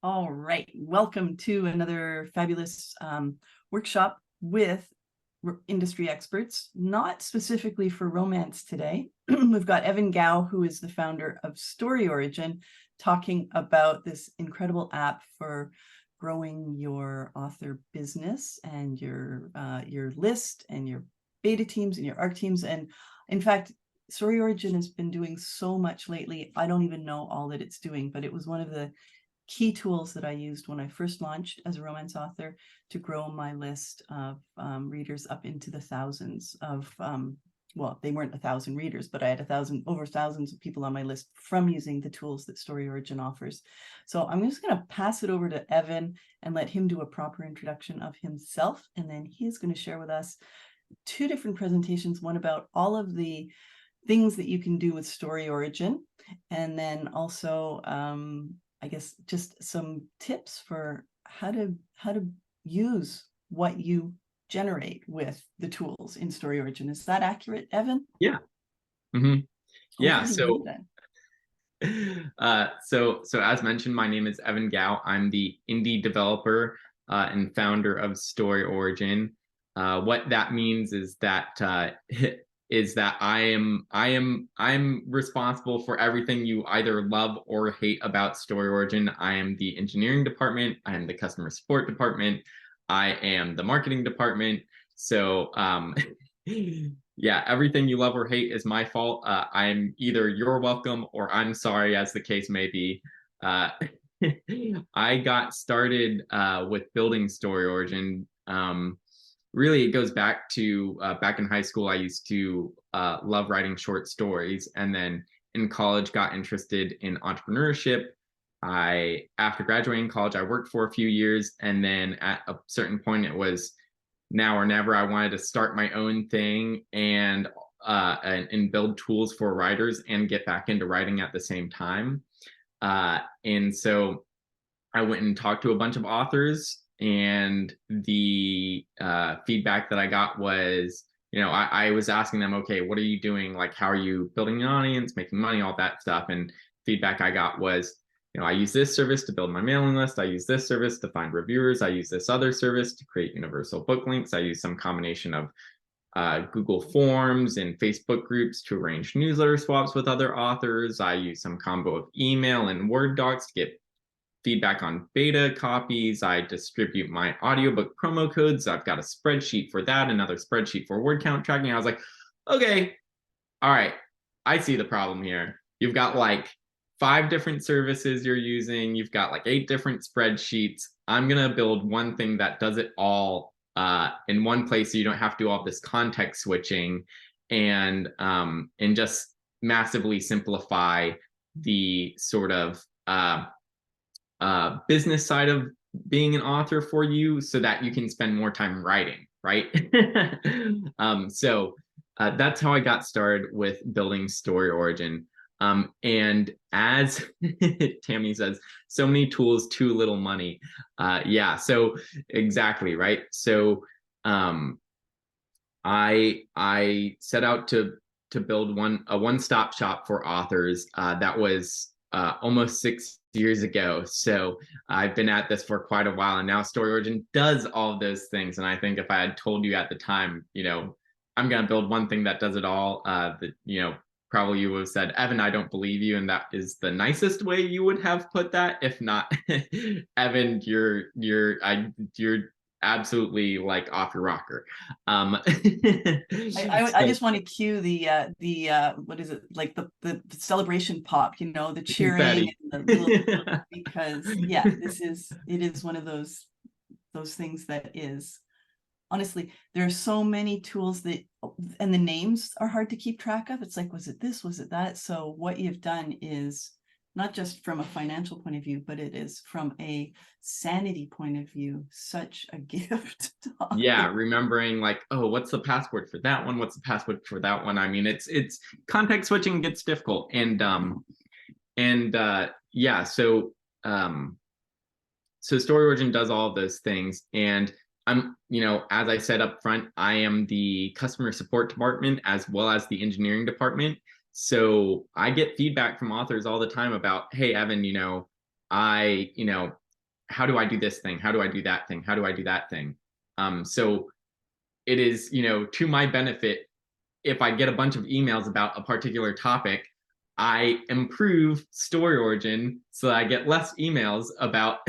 All right, welcome to another fabulous workshop with industry experts, not specifically for romance today. We've got Evan Gow, who is the founder of StoryOrigin, talking about this incredible app for growing your author business and your list and your beta teams and your ARC teams. And in fact, StoryOrigin has been doing so much lately. I don't even know all that it's doing, but it was one of the key tools that I used when I first launched as a romance author to grow my list of readers up into the thousands of, well, they weren't 1,000 readers, but I had over thousands of people on my list from using the tools that StoryOrigin offers. So I'm just going to pass it over to Evan and let him do a proper introduction of himself. And then he's going to share with us two different presentations, one about all of the things that you can do with StoryOrigin, and then also I guess just some tips for how to use what you generate with the tools in StoryOrigin. Is that accurate, Evan? Yeah. Mm-hmm. Yeah. Over to you then. So as mentioned, my name is Evan Gow. I'm the indie developer and founder of StoryOrigin. What that means is that I'm responsible for everything you either love or hate about StoryOrigin. I am the engineering department. I am the customer support department. I am the marketing department. So yeah, everything you love or hate is my fault. I'm either you're welcome or I'm sorry, as the case may be. I got started with building StoryOrigin. Really, it goes back to back in high school. I used to love writing short stories, and then in college got interested in entrepreneurship. After graduating college, I worked for a few years, and then at a certain point, it was now or never. I wanted to start my own thing and build tools for writers and get back into writing at the same time. And so I went and talked to a bunch of authors, and the feedback that I got was, I was asking them, okay, what are you doing? Like, how are you building an audience, making money, all that stuff? And feedback I got was, I use this service to build my mailing list. I use this service to find reviewers. I use this other service to create universal book links. I use some combination of Google Forms and Facebook groups to arrange newsletter swaps with other authors. I use some combo of email and Word docs to get feedback on beta copies. I distribute my audiobook promo codes. I've got a spreadsheet for that, another spreadsheet for word count tracking. I was like, okay, all right, I see the problem here. You've got like 5 different services you're using. You've got like 8 different spreadsheets. I'm going to build one thing that does it all in one place, so you don't have to do all this context switching, and just massively simplify the sort of business side of being an author for you, so that you can spend more time writing, right? So that's how I got started with building StoryOrigin. And as Tammy says, so many tools, too little money. Yeah, so exactly, right? So I set out to build a one-stop shop for authors. That was almost 6 years ago. So I've been at this for quite a while, and now StoryOrigin does all of those things. And I think if I had told you at the time, I'm going to build one thing that does it all, probably you would have said, Evan, I don't believe you. And that is the nicest way you would have put that. If not, Evan, you're absolutely like off your rocker. I just want to cue the what is it, like the celebration pop, the cheering and the little, because yeah, it is one of those things that is, honestly, there are so many tools and the names are hard to keep track of. It's like, was it this, was it that? So what you've done is not just from a financial point of view, but it is from a sanity point of view, such a gift. Yeah, remembering like, oh, what's the password for that one? What's the password for that one? I mean, it's context switching gets difficult, and yeah, so StoryOrigin does all of those things, and I'm, as I said up front, I am the customer support department as well as the engineering department. So I get feedback from authors all the time about, hey, Evan, I how do I do this thing? How do I do that thing? How do I do that thing? So it is, to my benefit, if I get a bunch of emails about a particular topic, I improve StoryOrigin so that I get less emails about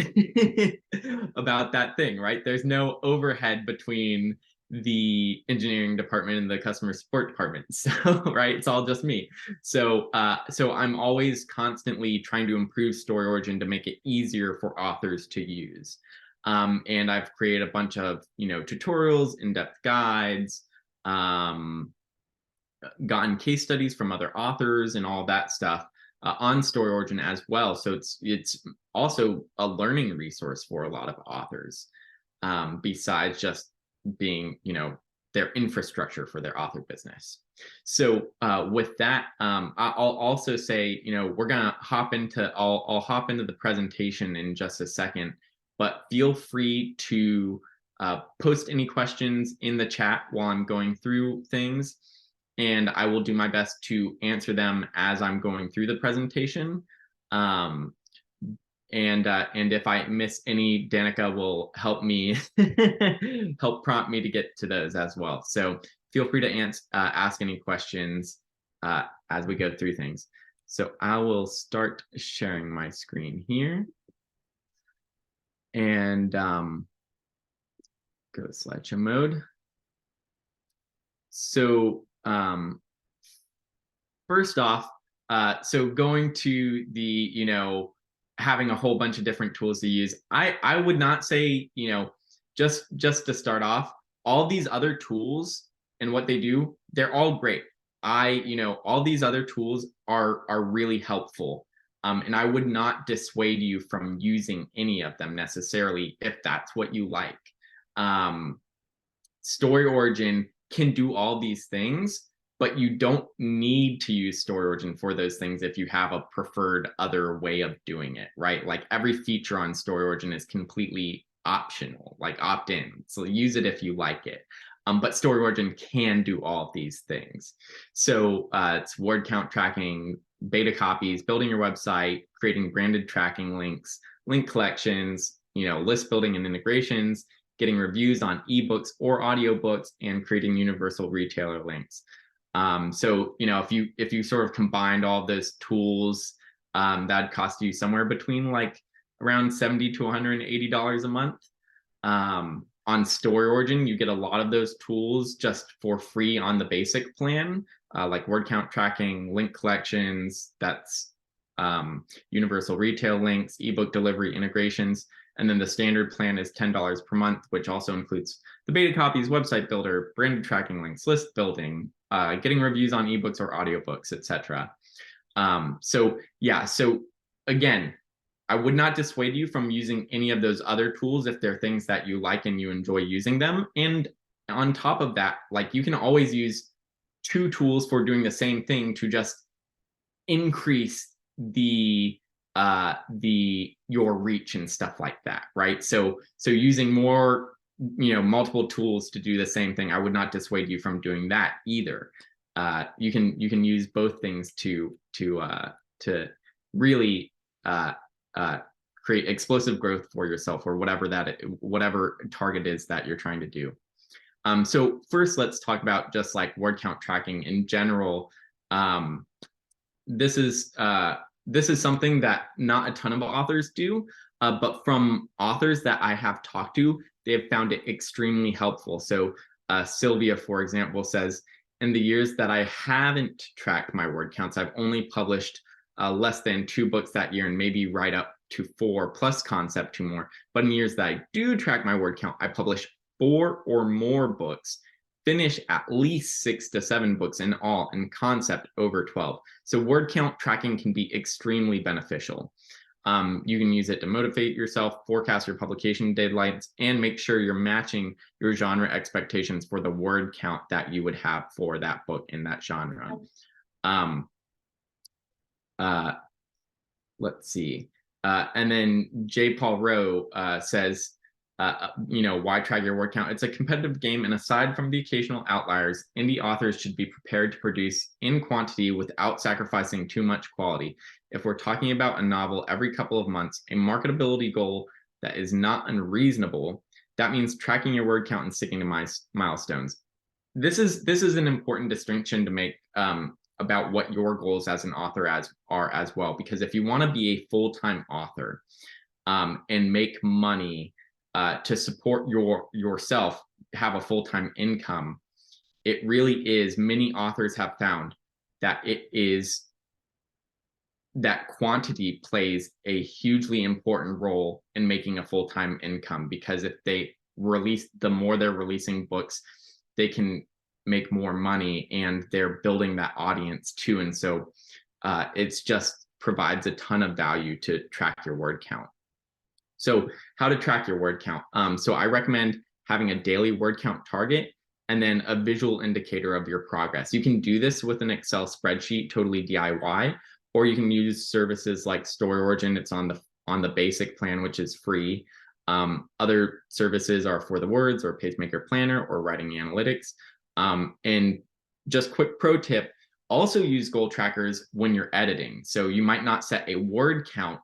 about that thing, right? There's no overhead between the engineering department and the customer support department. So, right, it's all just me. So, so I'm always constantly trying to improve StoryOrigin to make it easier for authors to use. And I've created a bunch of, tutorials, in-depth guides, gotten case studies from other authors and all that stuff on StoryOrigin as well. So it's also a learning resource for a lot of authors, besides just being, their infrastructure for their author business. So with that, I'll also say, we're gonna hop into, I'll hop into the presentation in just a second, but feel free to post any questions in the chat while I'm going through things, and I will do my best to answer them as I'm going through the presentation. And if I miss any, Danica will help me help prompt me to get to those as well. So feel free to ask any questions as we go through things. So I will start sharing my screen here and go to slideshow mode. So first off, so going to the, having a whole bunch of different tools to use, I would not say, just to start off, all these other tools and what they do, they're all great. All these other tools are really helpful. And I would not dissuade you from using any of them necessarily if that's what you like. StoryOrigin can do all these things, but you don't need to use StoryOrigin for those things if you have a preferred other way of doing it, right? Like every feature on StoryOrigin is completely optional, like opt-in. So use it if you like it. But StoryOrigin can do all of these things. So it's word count tracking, beta copies, building your website, creating branded tracking links, link collections, list building and integrations, getting reviews on ebooks or audiobooks, and creating universal retailer links. So, if you sort of combined all those tools, that'd cost you somewhere between like around $70 to $180 a month. On StoryOrigin, you get a lot of those tools just for free on the basic plan, like word count tracking, link collections, that's universal retail links, ebook delivery integrations. And then the standard plan is $10 per month, which also includes the beta copies, website builder, branded tracking links, list building, getting reviews on ebooks or audiobooks, etc. So again, I would not dissuade you from using any of those other tools if they're things that you like and you enjoy using them. And on top of that, like you can always use two tools for doing the same thing to just increase your reach and stuff like that, right? So using more, multiple tools to do the same thing, I would not dissuade you from doing that either. You can use both things to really create explosive growth for yourself, or whatever target is that you're trying to do. So first, let's talk about just like word count tracking in general. This is something that not a ton of authors do, but from authors that I have talked to, they have found it extremely helpful. So Sylvia, for example, says, in the years that I haven't tracked my word counts, I've only published less than 2 books that year, and maybe right up to 4 plus concept 2 more. But in years that I do track my word count, I publish 4 or more books, finish at least 6 to 7 books in all, and concept over 12. So word count tracking can be extremely beneficial. You can use it to motivate yourself, forecast your publication deadlines, and make sure you're matching your genre expectations for the word count that you would have for that book in that genre. Let's see. And then J. Paul Rowe says, why track your word count? It's a competitive game, and aside from the occasional outliers, indie authors should be prepared to produce in quantity without sacrificing too much quality. If we're talking about a novel every couple of months, a marketability goal that is not unreasonable. That means tracking your word count and sticking to milestones. This is an important distinction to make about what your goals as an author are as well, because if you want to be a full-time author and make money to support yourself, have a full-time income, it really is, many authors have found that that quantity plays a hugely important role in making a full-time income, because if they release, the more they're releasing books, they can make more money, and they're building that audience too. And so it's just provides a ton of value to track your word count. So how to track your word count? So I recommend having a daily word count target and then a visual indicator of your progress. You can do this with an Excel spreadsheet, totally DIY, or you can use services like StoryOrigin. It's on the basic plan, which is free. Other services are For the Words or Pacemaker Planner or Writing Analytics. And just quick pro tip, also use goal trackers when you're editing. So you might not set a word count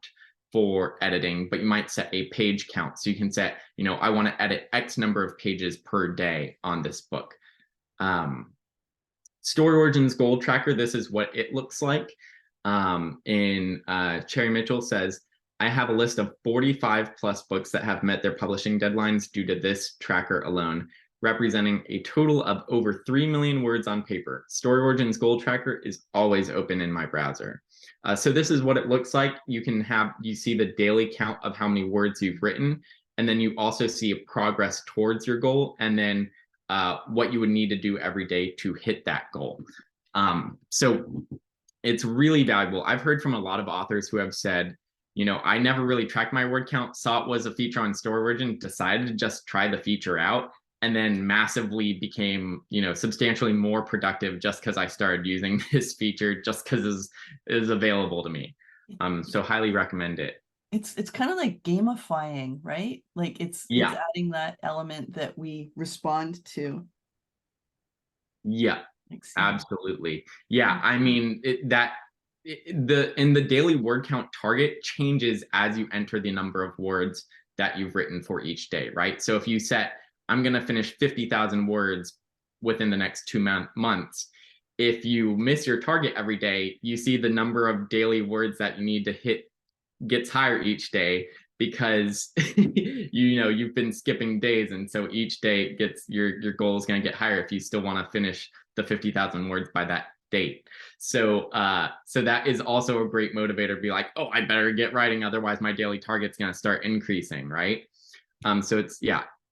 for editing, but you might set a page count. So you can set, I want to edit X number of pages per day on this book. StoryOrigin's goal tracker, this is what it looks like. Cherry Mitchell says, I have a list of 45 plus books that have met their publishing deadlines due to this tracker alone, representing a total of over 3 million words on paper. StoryOrigin's goal tracker is always open in my browser. So this is what it looks like. You see the daily count of how many words you've written, and then you also see a progress towards your goal, and then what you would need to do every day to hit that goal. So it's really valuable. I've heard from a lot of authors who have said, I never really tracked my word count, saw it was a feature on StoryOrigin, decided to just try the feature out, and then massively became, substantially more productive just because I started using this feature, just because it is available to me. So highly recommend it. It's kind of like gamifying, right? Like it's adding that element that we respond to. Yeah, absolutely. Yeah, I mean, the daily word count target changes as you enter the number of words that you've written for each day, right? So if you set, I'm going to finish 50,000 words within the next 2 months. If you miss your target every day, you see the number of daily words that you need to hit gets higher each day, because you've been skipping days, and so each day gets your goal is going to get higher if you still want to finish the 50,000 words by that date. So that is also a great motivator to be like, oh, I better get writing, otherwise my daily target's going to start increasing, right? So it's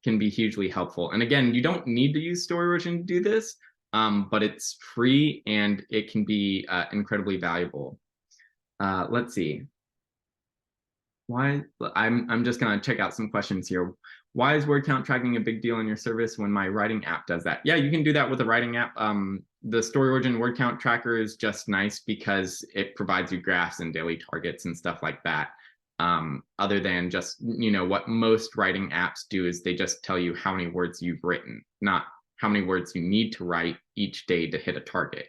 can be hugely helpful. And again, you don't need to use StoryOrigin to do this, but it's free and it can be incredibly valuable. Let's see. I'm just going to check out some questions here. Why is word count tracking a big deal in your service when my writing app does that? Yeah, you can do that with a writing app. The StoryOrigin word count tracker is just nice because it provides you graphs and daily targets and stuff like that. Other than just, what most writing apps do is they just tell you how many words you've written, not how many words you need to write each day to hit a target.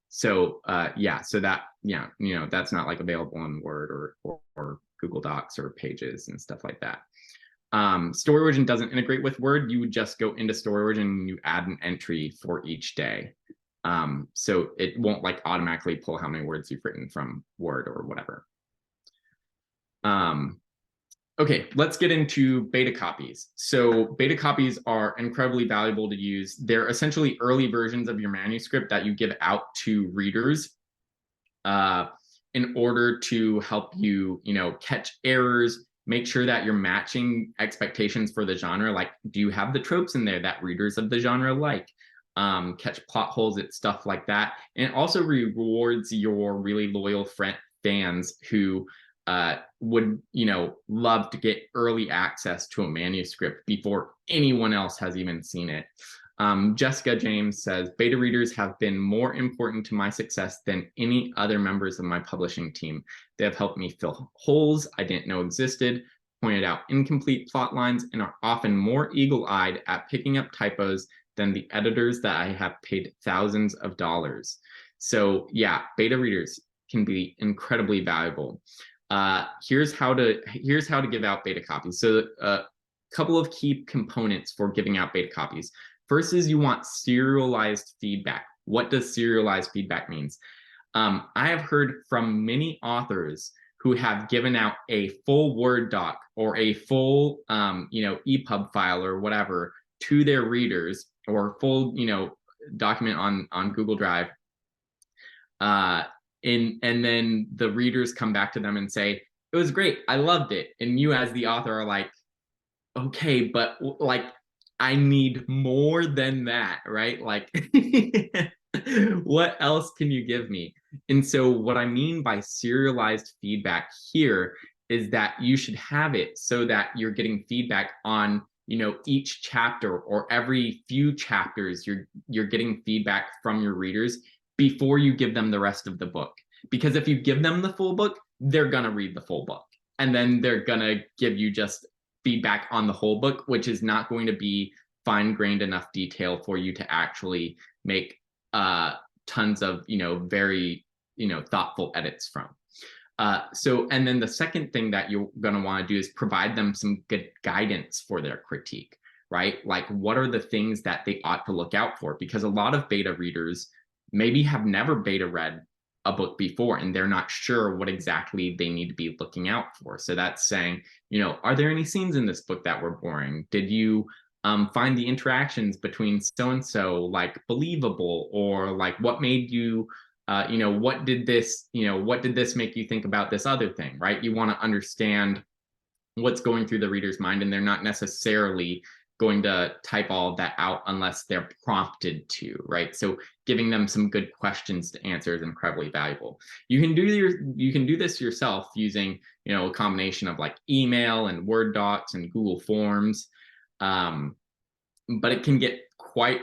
So that's not like available in Word or Google Docs or Pages and stuff like that. StoryOrigin doesn't integrate with Word. You would just go into StoryOrigin and you add an entry for each day. So it won't like automatically pull how many words you've written from Word or whatever. Okay, let's get into beta copies. So beta copies are incredibly valuable to use. They're essentially early versions of your manuscript that you give out to readers in order to help you, catch errors, make sure that you're matching expectations for the genre. Like, do you have the tropes in there that readers of the genre like? Catch plot holes and stuff like that. And it also rewards your really loyal fans who would love to get early access to a manuscript before anyone else has even seen it. Jessica James says, beta readers have been more important to my success than any other members of my publishing team. They have helped me fill holes I didn't know existed, pointed out incomplete plot lines, and are often more eagle-eyed at picking up typos than the editors that I have paid thousands of dollars. So yeah, beta readers can be incredibly valuable. here's how to give out beta copies. So a couple of key components for giving out beta copies. First is you want serialized feedback. What does serialized feedback means? I have heard from many authors who have given out a full Word doc or a full EPUB file or whatever to their readers, or full document on Google Drive, and then the readers come back to them and say, it was great, I loved it, and you as the author are like, okay, but like I need more than that, right? Like what else can you give me? And so what I mean by serialized feedback here is that you should have it so that you're getting feedback on each chapter, or every few chapters you're getting feedback from your readers before you give them the rest of the book. Because if you give them the full book, they're gonna read the full book, and then they're gonna give you just feedback on the whole book, which is not going to be fine-grained enough detail for you to actually make tons of very thoughtful edits from. And then the second thing that you're going to want to do is provide them some good guidance for their critique, right? Like, what are the things that they ought to look out for? Because a lot of beta readers maybe have never beta read a book before, and they're not sure what exactly they need to be looking out for. So that's saying, are there any scenes in this book that were boring? Did you find the interactions between so-and-so like believable? Or like, what made you what did this make you think about this other thing, right? You want to understand what's going through the reader's mind, and they're not necessarily going to type all of that out unless they're prompted to, right? So giving them some good questions to answer is incredibly valuable. You can do this yourself using a combination of like email and Word docs and Google Forms, but it can get quite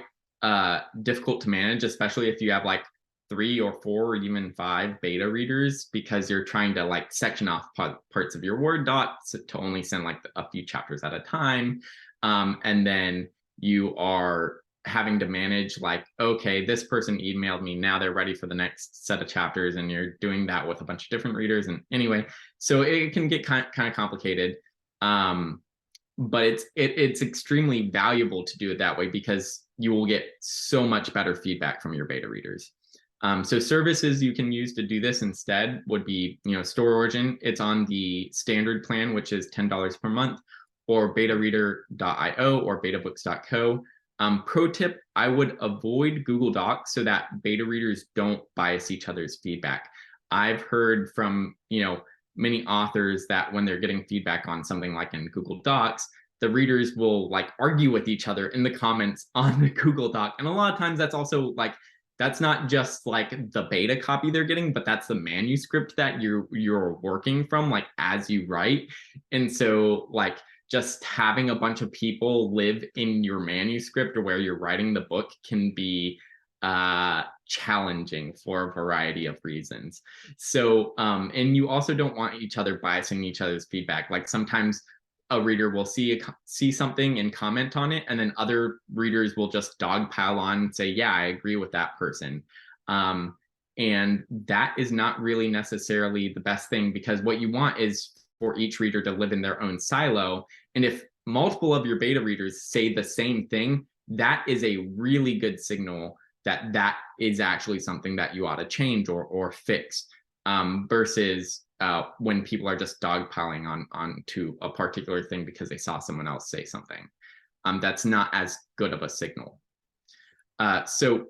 difficult to manage, especially if you have like 3 or 4 or even 5 beta readers, because you're trying to like section off parts of your Word docs to only send like a few chapters at a time. And then you are having to manage like, okay, this person emailed me, now they're ready for the next set of chapters, and you're doing that with a bunch of different readers. And anyway, so it can get kind of complicated. But it's extremely valuable to do it that way, because you will get so much better feedback from your beta readers. So services you can use to do this instead would be, StoryOrigin. It's on the standard plan, which is $10 per month, or betareader.io or betabooks.co. Pro tip, I would avoid Google Docs so that beta readers don't bias each other's feedback. I've heard from, many authors that when they're getting feedback on something like in Google Docs, the readers will like argue with each other in the comments on the Google Doc. And a lot of times that's also like, that's not just like the beta copy they're getting, but that's the manuscript that you're working from, like as you write. And so like just having a bunch of people live in your manuscript or where you're writing the book can be challenging for a variety of reasons. So and you also don't want each other biasing each other's feedback. Like sometimes a reader will see something and comment on it, and then other readers will just dogpile on and say, yeah, I agree with that person. And that is not really necessarily the best thing, because what you want is for each reader to live in their own silo. And if multiple of your beta readers say the same thing, that is a really good signal that that is actually something that you ought to change or fix, versus when people are just dogpiling on to a particular thing because they saw someone else say something. That's not as good of a signal. So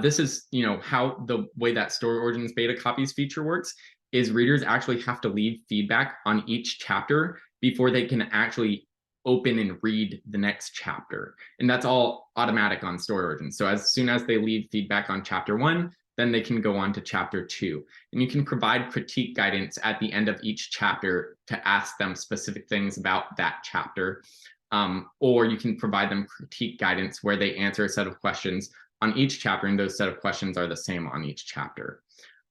this is, how the way that StoryOrigin's beta copies feature works is readers actually have to leave feedback on each chapter before they can actually open and read the next chapter. And that's all automatic on StoryOrigin. So as soon as they leave feedback on chapter 1, then they can go on to chapter 2. And you can provide critique guidance at the end of each chapter to ask them specific things about that chapter. Or you can provide them critique guidance where they answer a set of questions on each chapter, and those set of questions are the same on each chapter.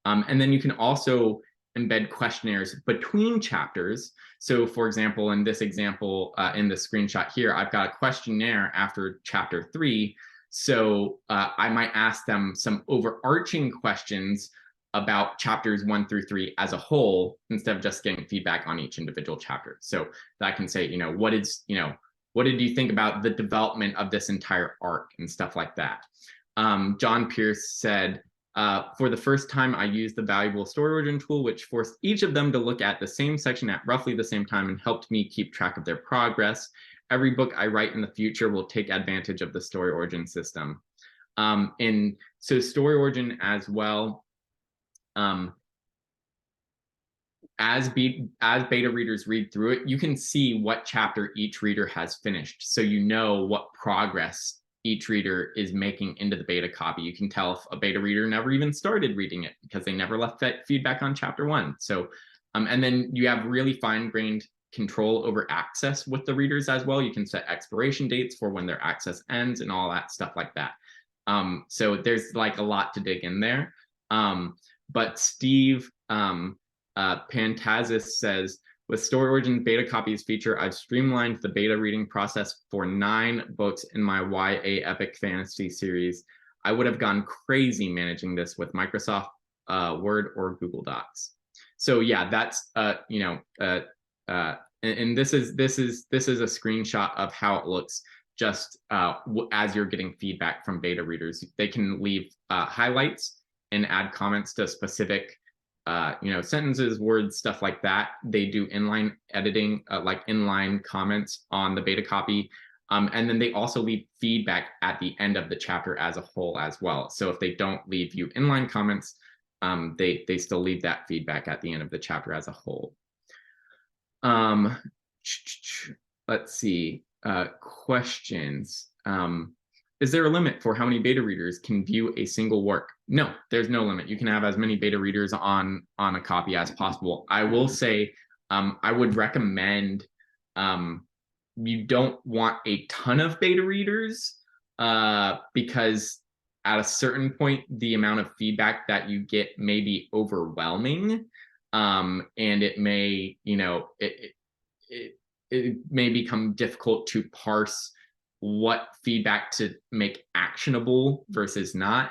And then you can also embed questionnaires between chapters. So for example, in this example, in the screenshot here, I've got a questionnaire after chapter 3. So I might ask them some overarching questions about chapters 1 through 3 as a whole, instead of just getting feedback on each individual chapter. So that can say, what did you think about the development of this entire arc and stuff like that. John Pierce said, for the first time, I used the valuable StoryOrigin tool, which forced each of them to look at the same section at roughly the same time and helped me keep track of their progress. Every book I write in the future will take advantage of the StoryOrigin system. And so StoryOrigin as well, as beta readers read through it, you can see what chapter each reader has finished. So you know what progress each reader is making into the beta copy. You can tell if a beta reader never even started reading it because they never left that feedback on chapter 1. So, and then you have really fine-grained control over access with the readers as well. You can set expiration dates for when their access ends and all that stuff like that. So there's like a lot to dig in there. But Steve Pantazis says, with StoryOrigin beta copies feature, I've streamlined the beta reading process for 9 books in my YA epic fantasy series. I would have gone crazy managing this with Microsoft Word or Google Docs. So yeah, that's and this is a screenshot of how it looks just as you're getting feedback from beta readers. They can leave highlights and add comments to specific sentences, words, stuff like that. They do inline editing, like inline comments on the beta copy. And then they also leave feedback at the end of the chapter as a whole as well. So if they don't leave you inline comments, they still leave that feedback at the end of the chapter as a whole. Let's see, questions. Is there a limit for how many beta readers can view a single work? No, there's no limit. You can have as many beta readers on a copy as possible. I will say, I would recommend, you don't want a ton of beta readers because at a certain point, the amount of feedback that you get may be overwhelming, and it may, it may become difficult to parse what feedback to make actionable versus not.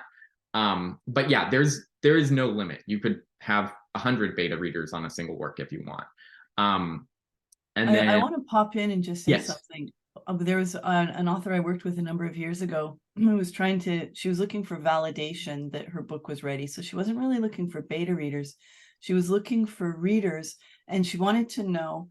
But yeah, there is no limit. You could have 100 beta readers on a single work if you want. And then I want to pop in and just say yes. something. There was an author I worked with a number of years ago who was she was looking for validation that her book was ready. So she wasn't really looking for beta readers. She was looking for readers, and she wanted to know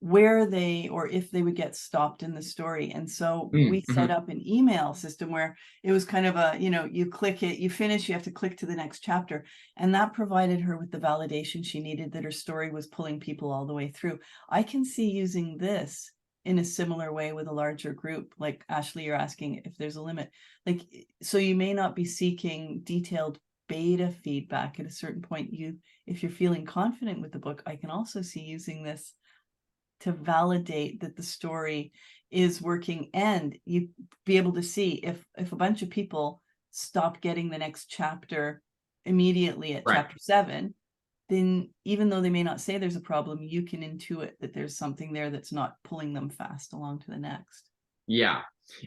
where they, or if they would get stopped in the story. And so we set up an email system where it was kind of a, you click it, you finish, you have to click to the next chapter. And that provided her with the validation she needed that her story was pulling people all the way through. I can see using this in a similar way with a larger group. Like Ashley, you're asking if there's a limit. Like, so you may not be seeking detailed beta feedback at a certain point. If you're feeling confident with the book, I can also see using this to validate that the story is working, and you be able to see if a bunch of people stop getting the next chapter immediately at chapter 7, then even though they may not say there's a problem, you can intuit that there's something there that's not pulling them fast along to the next. Yeah.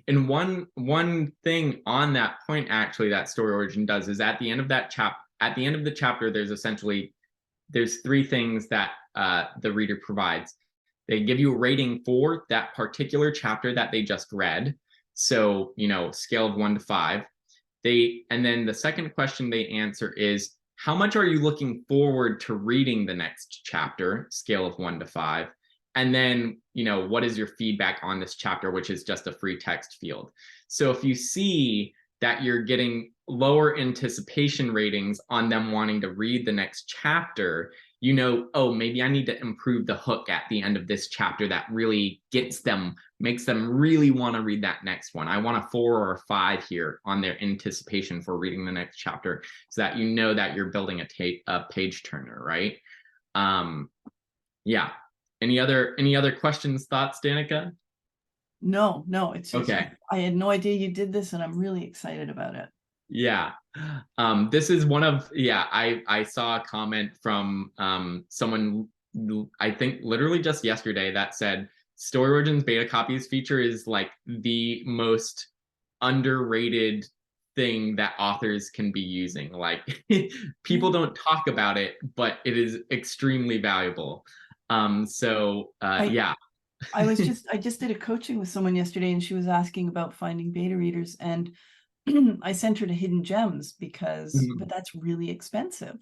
And one thing on that point, actually, that StoryOrigin does is at the end of that the chapter, there's 3 things that the reader provides. They give you a rating for that particular chapter that they just read. So, scale of 1 to 5. And then the second question they answer is, how much are you looking forward to reading the next chapter? Scale of 1 to 5. And then, what is your feedback on this chapter, which is just a free text field. So if you see that you're getting lower anticipation ratings on them wanting to read the next chapter, oh, maybe I need to improve the hook at the end of this chapter that really makes them really want to read that next one. I want a 4 or a 5 here on their anticipation for reading the next chapter, so that that you're building a page turner, right? Yeah. Any other questions, thoughts, Danica? No, it's just, okay. I had no idea you did this, and I'm really excited about it. Yeah. This is one of, I saw a comment from someone, I think literally just yesterday, that said StoryOrigin's beta copies feature is like the most underrated thing that authors can be using. Like people Yeah. don't talk about it, but it is extremely valuable. So I yeah. I just did a coaching with someone yesterday, and she was asking about finding beta readers, and I sent her to Hidden Gems but Mhm, that's really expensive.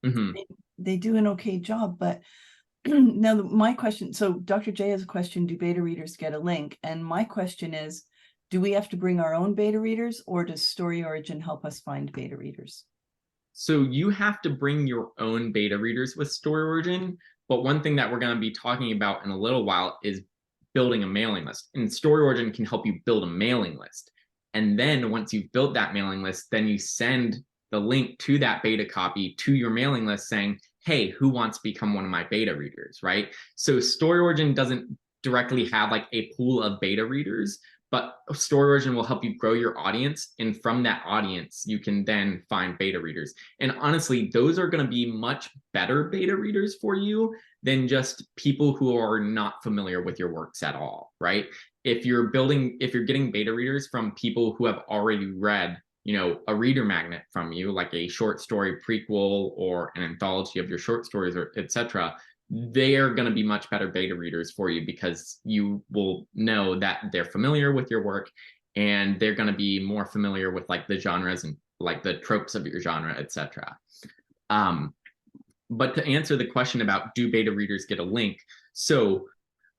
mhm. They, they do an okay job, but now my question, so Dr. J has a question, do beta readers get a link? And my question is, do we have to bring our own beta readers, or does StoryOrigin help us find beta readers? So you have to bring your own beta readers with StoryOrigin, but one thing that we're going to be talking about in a little while is building a mailing list. And StoryOrigin can help you build a mailing list. And then once you've built that mailing list, then you send the link to that beta copy to your mailing list saying, hey, who wants to become one of my beta readers, right? So StoryOrigin doesn't directly have like a pool of beta readers, but StoryOrigin will help you grow your audience. And from that audience, you can then find beta readers. And honestly, those are going to be much better beta readers for you than just people who are not familiar with your works at all, right? If you're getting beta readers from people who have already read, a reader magnet from you, like a short story prequel or an anthology of your short stories, or etc., they are going to be much better beta readers for you because you will know that they're familiar with your work, and they're going to be more familiar with like the genres and like the tropes of your genre, etc. But to answer the question about do beta readers get a link, so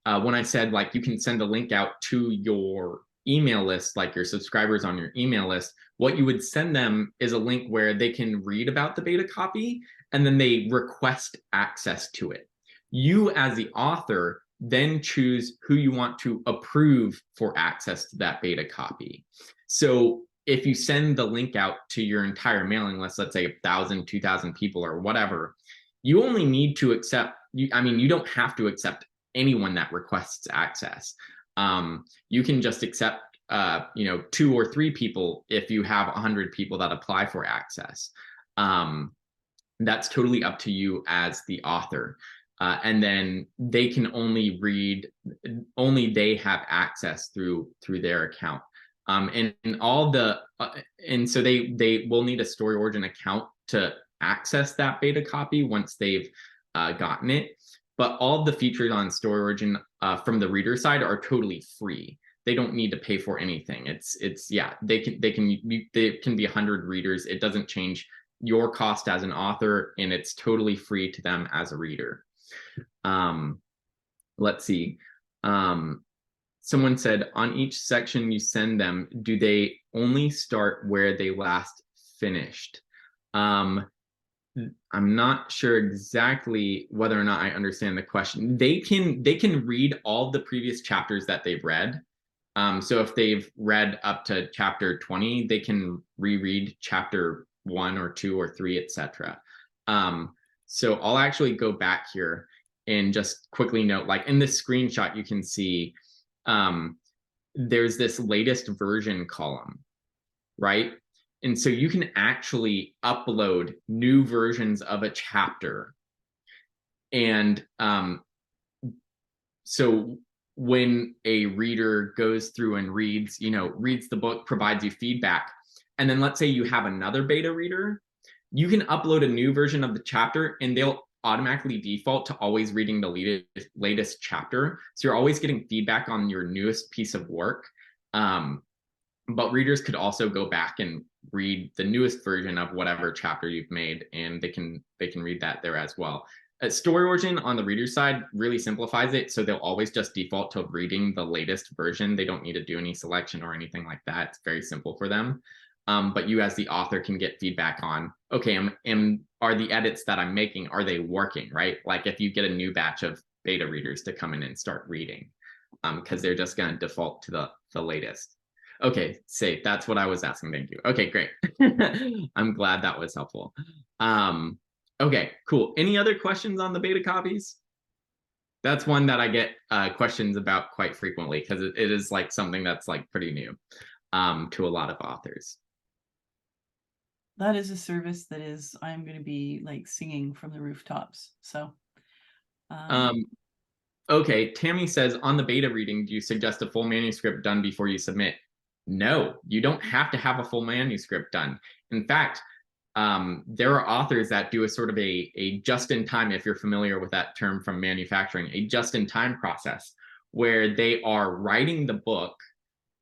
when I said like you can send a link out to your email list, like your subscribers on your email list, what you would send them is a link where they can read about the beta copy and then they request access to it. You, as the author, then choose who you want to approve for access to that beta copy. So if you send the link out to your entire mailing list, let's say 1,000, 2,000 people or whatever, you only need to accept, you don't have to accept anyone that requests access. You can just accept, 2 or 3 people if you have 100 people that apply for access. That's totally up to you as the author. And then they can only read, only they have access through their account. And all the and so they will need a StoryOrigin account to access that beta copy once they've gotten it. But all of the features on StoryOrigin from the reader side are totally free. They don't need to pay for anything. It's yeah, they can be 100 readers. It doesn't change your cost as an author, and it's totally free to them as a reader. Let's see. Someone said on each section you send them, do they only start where they last finished? I'm not sure exactly whether or not I understand the question. They can read all the previous chapters that they've read. So if they've read up to chapter 20, they can reread chapter 1 or 2 or 3, etc. So I'll actually go back here and just quickly note, like in this screenshot, you can see there's this latest version column, right? And so you can actually upload new versions of a chapter. And so when a reader goes through and reads the book, provides you feedback, and then let's say you have another beta reader, you can upload a new version of the chapter and they'll automatically default to always reading the latest chapter. So you're always getting feedback on your newest piece of work. But readers could also go back and read the newest version of whatever chapter you've made, and they can read that there as well. StoryOrigin on the reader side really simplifies it, so they'll always just default to reading the latest version. They don't need to do any selection or anything like that. It's very simple for them. But you as the author can get feedback on, okay, are the edits that I'm making, are they working, right? Like if you get a new batch of beta readers to come in and start reading, because they're just going to default to the latest. Okay, safe. That's what I was asking. Thank you. Okay, great. I'm glad that was helpful. Okay, cool. Any other questions on the beta copies? That's one that I get questions about quite frequently because it is like something that's like pretty new to a lot of authors. That is a service that I'm going to be like singing from the rooftops. So, okay, Tammy says, on the beta reading, do you suggest a full manuscript done before you submit? No, you don't have to have a full manuscript done. In fact, there are authors that do a sort of a just-in-time, if you're familiar with that term from manufacturing, a just-in-time process where they are writing the book,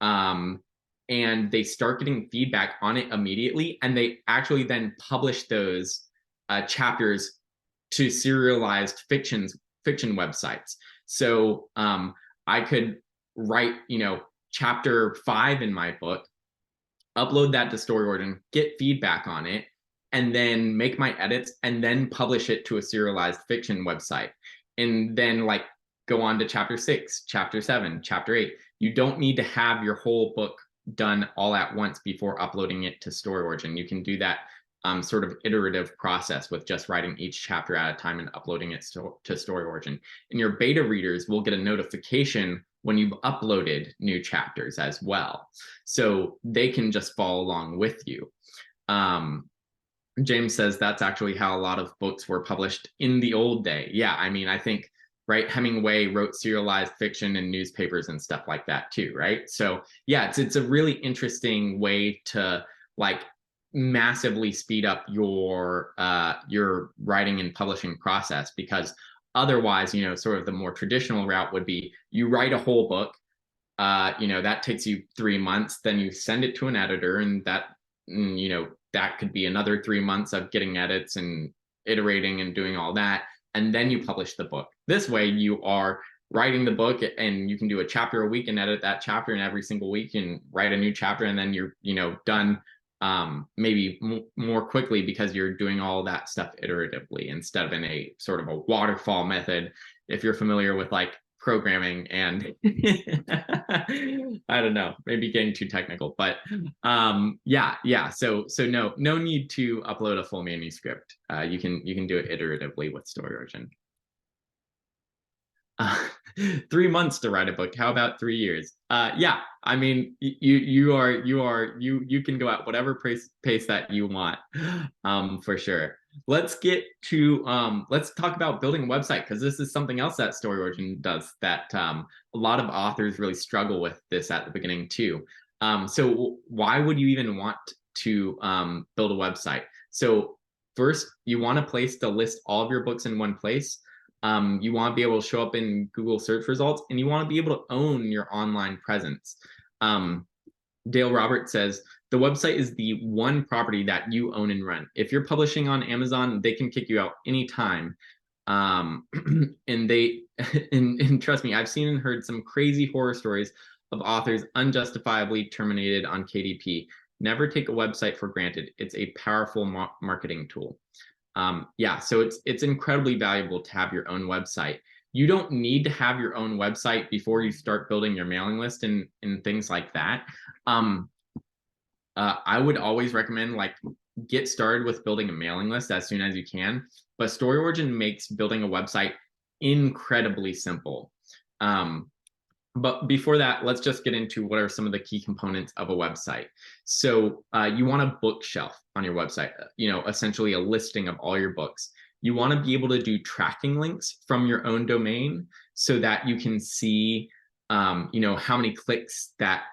and they start getting feedback on it immediately, and they actually then publish those chapters to serialized fiction websites. So I could write, chapter 5 in my book, upload that to StoryOrigin, get feedback on it, and then make my edits, and then publish it to a serialized fiction website, and then like go on to chapter 6, chapter 7, chapter 8. You don't need to have your whole book done all at once before uploading it to StoryOrigin. You can do that sort of iterative process with just writing each chapter at a time and uploading it to StoryOrigin. And your beta readers will get a notification when you've uploaded new chapters as well, so they can just follow along with you. James says that's actually how a lot of books were published in the old day. Yeah, I mean, I think, right, Hemingway wrote serialized fiction in newspapers and stuff like that too, right? So yeah, it's a really interesting way to like massively speed up your writing and publishing process, because otherwise, sort of the more traditional route would be you write a whole book, that takes you 3 months, then you send it to an editor, and that that could be another 3 months of getting edits and iterating and doing all that, and then you publish the book. This way you are writing the book, and you can do a chapter a week and edit that chapter, and every single week and write a new chapter, and then you're done maybe more quickly, because you're doing all that stuff iteratively instead of in a sort of a waterfall method, if you're familiar with like programming. And I don't know, maybe getting too technical, but yeah, so no need to upload a full manuscript. You can do it iteratively with StoryOrigin. 3 months to write a book. How about 3 years? Yeah, I mean, you can go at whatever pace that you want, for sure. Let's get to let's talk about building a website, because this is something else that StoryOrigin does that a lot of authors really struggle with this at the beginning too. So why would you even want to build a website? So first, you want a place to list all of your books in one place. You want to be able to show up in Google search results, and you want to be able to own your online presence. Dale Roberts says, the website is the one property that you own and run. If you're publishing on Amazon, they can kick you out anytime. And they, and trust me, I've seen and heard some crazy horror stories of authors unjustifiably terminated on KDP. Never take a website for granted. It's a powerful marketing tool. Yeah, so it's incredibly valuable to have your own website. You don't need to have your own website before you start building your mailing list and things like that. I would always recommend like get started with building a mailing list as soon as you can. But StoryOrigin makes building a website incredibly simple. But before that, let's just get into what are some of the key components of a website. So you want a bookshelf on your website, essentially a listing of all your books. You want to be able to do tracking links from your own domain so that you can see, how many clicks that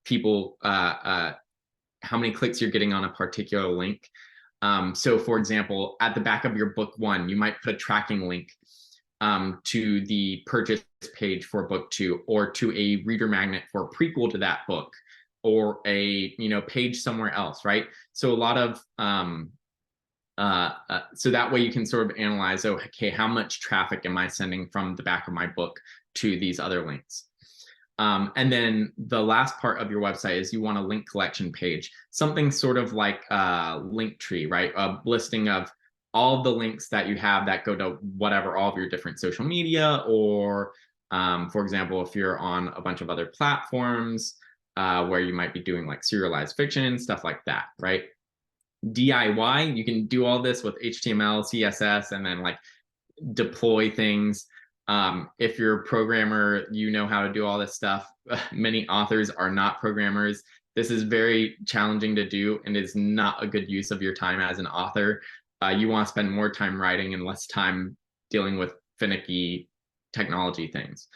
people, how many clicks you're getting on a particular link. So for example, at the back of your book 1, you might put a tracking link to the purchase page for book 2, or to a reader magnet for a prequel to that book, or a page somewhere else, right? So a lot of so that way you can sort of analyze, okay, how much traffic am I sending from the back of my book to these other links? And then the last part of your website is you want a link collection page, something sort of like a link tree, right? A listing of all the links that you have that go to whatever, all of your different social media, or for example, if you're on a bunch of other platforms where you might be doing like serialized fiction, stuff like that, right? DIY, you can do all this with HTML, CSS, and then like deploy things. If you're a programmer, you know how to do all this stuff. Many authors are not programmers. This is very challenging to do and is not a good use of your time as an author. You want to spend more time writing and less time dealing with finicky technology things.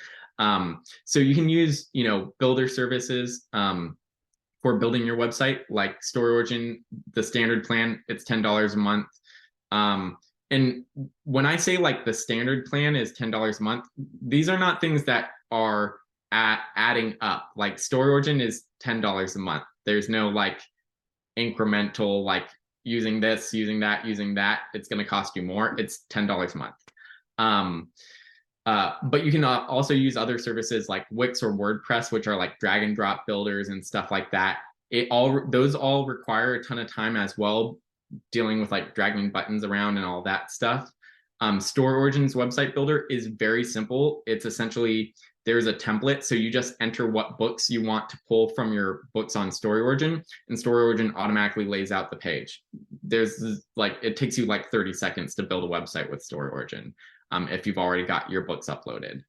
So you can use, builder services. for building your website, like StoryOrigin, the standard plan, it's $10 a month. And when I say like the standard plan is $10 a month, these are not things that are adding up. Like StoryOrigin is $10 a month. There's no like incremental, like using this, using that, it's going to cost you more. It's $10 a month. But you can also use other services like Wix or WordPress, which are like drag and drop builders and stuff like that. Those all require a ton of time as well, dealing with like dragging buttons around and all that stuff. StoryOrigin's website builder is very simple. It's essentially, there's a template, so you just enter what books you want to pull from your books on StoryOrigin, and StoryOrigin automatically lays out the page. There's like, it takes you like 30 seconds to build a website with StoryOrigin, if you've already got your books uploaded.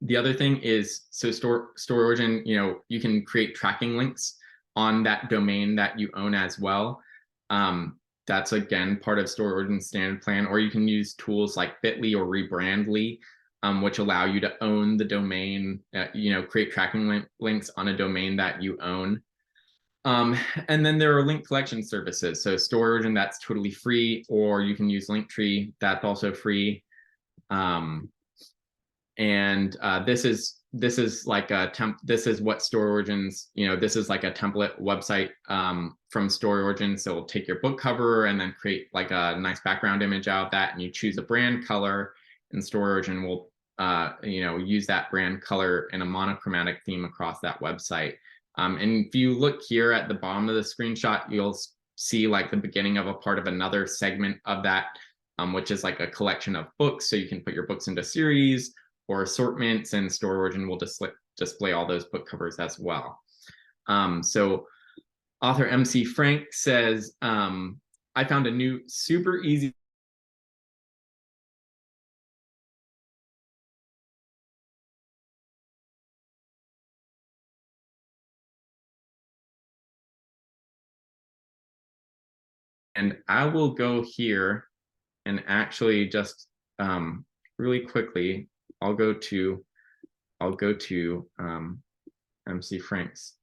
The other thing is, so StoryOrigin, you can create tracking links on that domain that you own as well. That's again part of StoryOrigin's standard plan, or you can use tools like Bitly or Rebrandly, which allow you to own the domain, create tracking links on a domain that you own. And then there are link collection services. So StoryOrigin, that's totally free, or you can use Linktree, that's also free. This is like a this is what StoryOrigin's, this is like a template website from StoryOrigin. So it'll take your book cover and then create like a nice background image out of that, and you choose a brand color, and StoryOrigin will use that brand color in a monochromatic theme across that website. And if you look here at the bottom of the screenshot, you'll see like the beginning of a part of another segment of that, which is like a collection of books. So you can put your books into series or assortments, and StoryOrigin will display all those book covers as well. So author MC Frank says, I found a new super easy and I will go here and actually just really quickly, I'll go to MC Frank's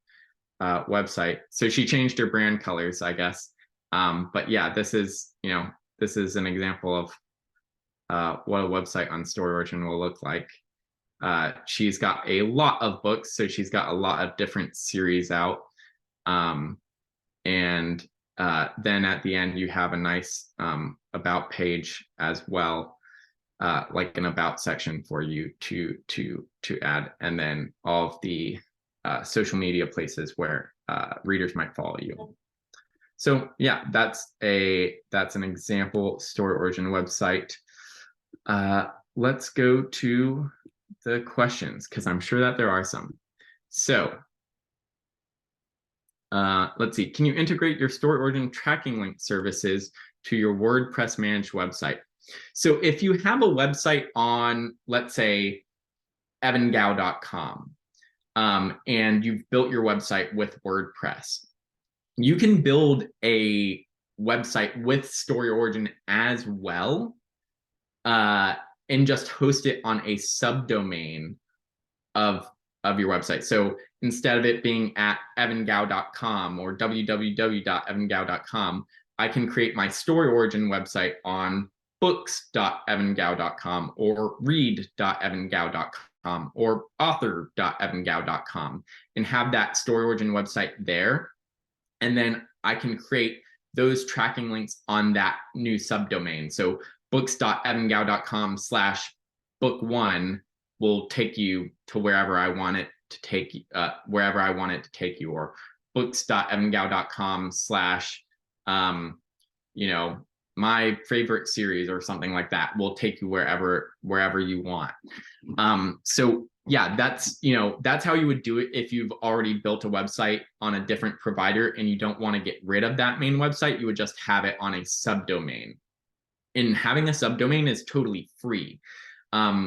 website. So she changed her brand colors, I guess. But yeah, this is an example of what a website on StoryOrigin will look like. She's got a lot of books, so she's got a lot of different series out. And then at the end, you have a nice about page as well, like an about section for you to add, and then all of the social media places where readers might follow you. So yeah, that's an example StoryOrigin website. Let's go to the questions, because I'm sure that there are some. So let's see. Can you integrate your StoryOrigin tracking link services to your WordPress managed website? So if you have a website on, let's say, evangow.com, and you've built your website with WordPress, you can build a website with StoryOrigin as well, and just host it on a subdomain of your website. So instead of it being at evangow.com or www.evangow.com, I can create my StoryOrigin website on books.evangow.com or read.evangow.com or author.evangow.com, and have that StoryOrigin website there. And then I can create those tracking links on that new subdomain. So books.evangow.com/book1 will take you to wherever I want it to take you, or books.evangow.com/ my favorite series or something like that will take you wherever you want. So yeah, that's how you would do it if you've already built a website on a different provider and you don't want to get rid of that main website. You would just have it on a subdomain, and having a subdomain is totally free.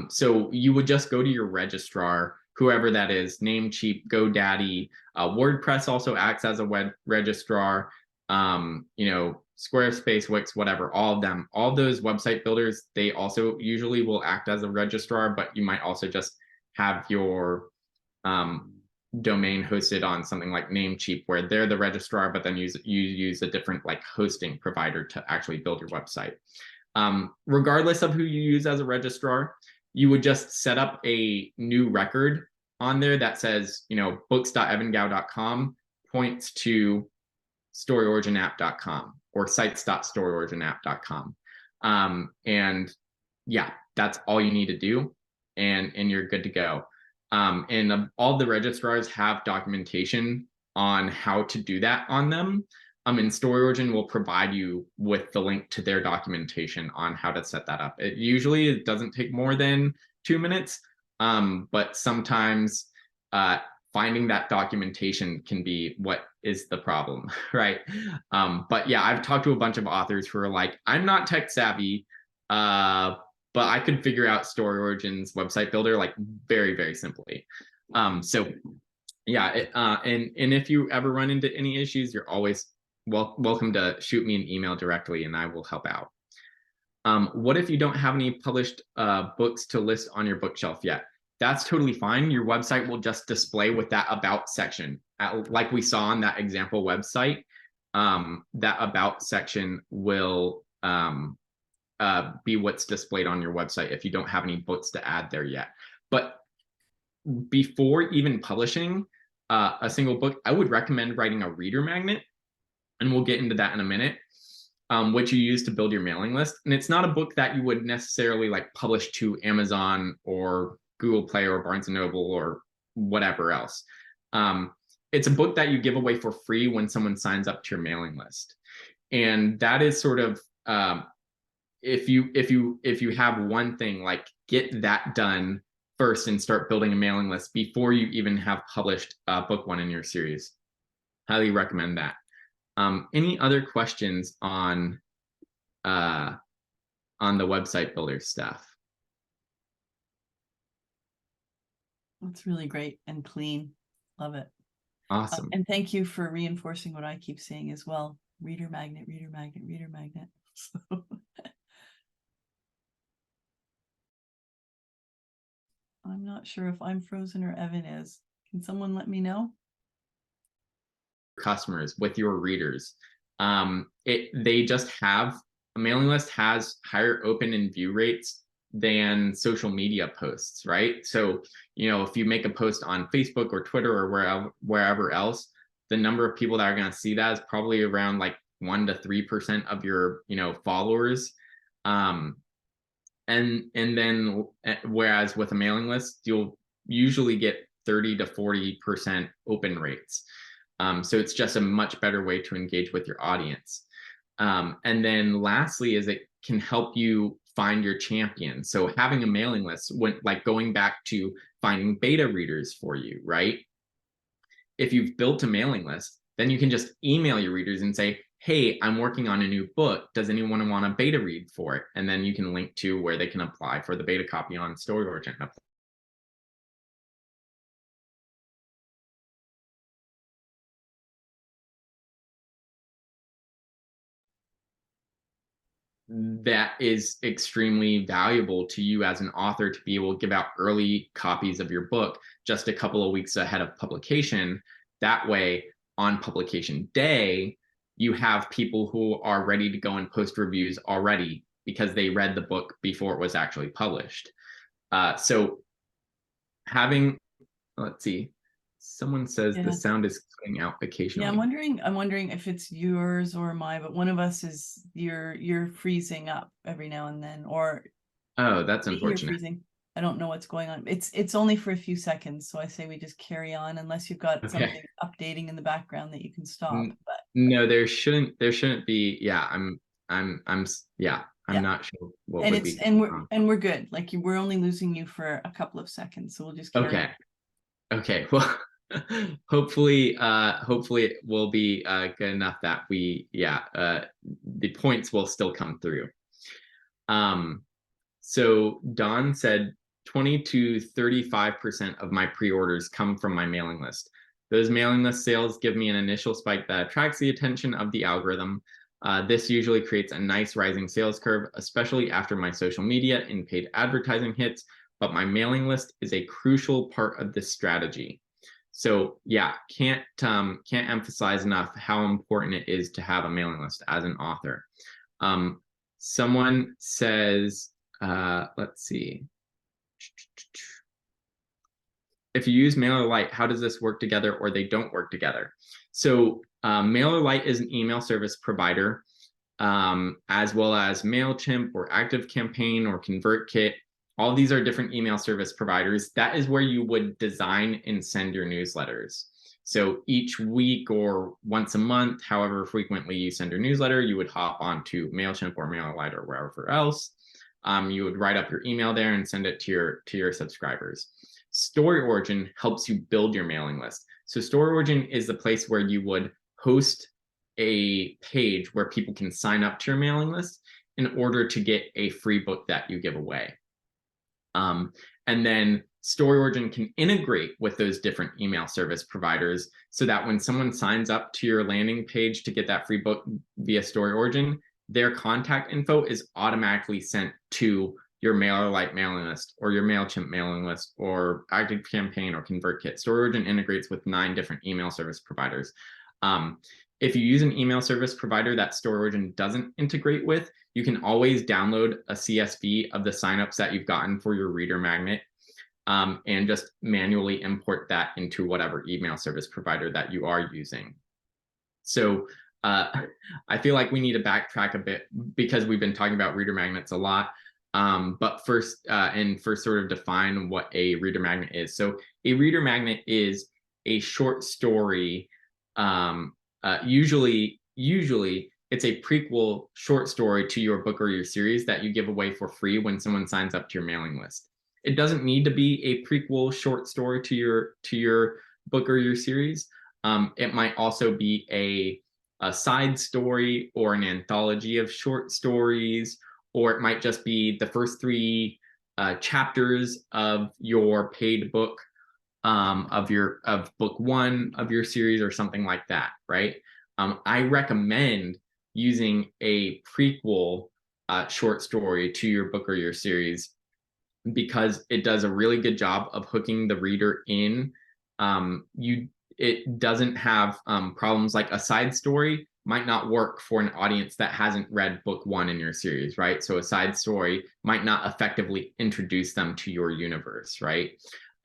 So you would just go to your registrar, whoever that is, Namecheap, GoDaddy, WordPress also acts as a web registrar, Squarespace, Wix, whatever, all of them, all those website builders, they also usually will act as a registrar, but you might also just have your domain hosted on something like Namecheap, where they're the registrar, but then you use a different like hosting provider to actually build your website. Regardless of who you use as a registrar, you would just set up a new record on there that says, books.evangow.com points to StoryOriginApp.com or sites.StoryOriginApp.com. And yeah, that's all you need to do, and you're good to go. And all the registrars have documentation on how to do that on them. And StoryOrigin will provide you with the link to their documentation on how to set that up. It doesn't take more than 2 minutes, but sometimes finding that documentation can be what is the problem, right? But yeah, I've talked to a bunch of authors who are like, I'm not tech savvy, but I could figure out StoryOrigin's website builder like very, very simply. So yeah, and if you ever run into any issues, you're always welcome to shoot me an email directly and I will help out. What if you don't have any published books to list on your bookshelf yet? That's totally fine. Your website will just display with that about section. Like we saw on that example website, that about section will be what's displayed on your website if you don't have any books to add there yet. But before even publishing a single book, I would recommend writing a reader magnet, and we'll get into that in a minute, which you use to build your mailing list. And it's not a book that you would necessarily like publish to Amazon or Google Play or Barnes & Noble or whatever else. It's a book that you give away for free when someone signs up to your mailing list. And that is sort of, if you have one thing, like get that done first and start building a mailing list before you even have published book one in your series. Highly recommend that. Any other questions on the website builder stuff? That's really great and clean. Love it. Awesome. And thank you for reinforcing what I keep saying as well. Reader magnet, reader magnet, reader magnet. So I'm not sure if I'm frozen or Evan is. Can someone let me know? Customers with your readers. They just have a mailing list has higher open and view rates than social media posts, right? So, if you make a post on Facebook or Twitter or wherever else, the number of people that are going to see that is probably around like 1 to 3% of your, followers. And then whereas with a mailing list, you'll usually get 30 to 40% open rates. So it's just a much better way to engage with your audience. And then lastly is it can help you find your champion. So having a mailing list, like going back to finding beta readers for you, right? If you've built a mailing list, then you can just email your readers and say, hey, I'm working on a new book. Does anyone want a beta read for it? And then you can link to where they can apply for the beta copy on StoryOrigin. That is extremely valuable to you as an author to be able to give out early copies of your book just a couple of weeks ahead of publication. That way, on publication day, you have people who are ready to go and post reviews already because they read the book before it was actually published. So having, let's see, someone says the sound is cutting out occasionally. Yeah, I'm wondering if it's yours or mine, but one of us is you're freezing up every now and then, or oh, that's unfortunate. You're freezing. I don't know what's going on. It's only for a few seconds, so I say we just carry on unless you've got something updating in the background that you can stop. But no, there shouldn't be. Yeah, I'm not sure what and would be. And we're good. Like we're only losing you for a couple of seconds, so we'll just carry on. Okay. Well, hopefully it will be good enough that we the points will still come through. So Don said 20 to 35% of my pre-orders come from my mailing list. Those mailing list sales give me an initial spike that attracts the attention of the algorithm. This usually creates a nice rising sales curve, especially after my social media and paid advertising hits, but my mailing list is a crucial part of this strategy. So yeah, can't emphasize enough how important it is to have a mailing list as an author. Someone says, let's see. If you use MailerLite, how does this work together, or they don't work together? So MailerLite is an email service provider, as well as MailChimp or ActiveCampaign or ConvertKit. All these are different email service providers. That is where you would design and send your newsletters. So each week or once a month, however frequently you send your newsletter, you would hop onto MailChimp or MailerLite or wherever else. You would write up your email there and send it to your subscribers. StoryOrigin helps you build your mailing list. So StoryOrigin is the place where you would host a page where people can sign up to your mailing list in order to get a free book that you give away. And then StoryOrigin can integrate with those different email service providers so that when someone signs up to your landing page to get that free book via StoryOrigin, their contact info is automatically sent to your MailerLite mailing list or your MailChimp mailing list or ActiveCampaign or ConvertKit. StoryOrigin integrates with 9 different email service providers. If you use an email service provider that StoryOrigin doesn't integrate with, you can always download a CSV of the signups that you've gotten for your reader magnet, and just manually import that into whatever email service provider that you are using. So I feel like we need to backtrack a bit because we've been talking about reader magnets a lot. But first sort of define what a reader magnet is. So a reader magnet is a short story. Usually it's a prequel short story to your book or your series that you give away for free when someone signs up to your mailing list. It doesn't need to be a prequel short story to your book or your series. It might also be a side story or an anthology of short stories, or it might just be the first 3 chapters of your paid book, of book 1 of your series or something like that, right? I recommend using a prequel short story to your book or your series because it does a really good job of hooking the reader in. It doesn't have problems like a side story might not work for an audience that hasn't read book 1 in your series, right? So a side story might not effectively introduce them to your universe, right?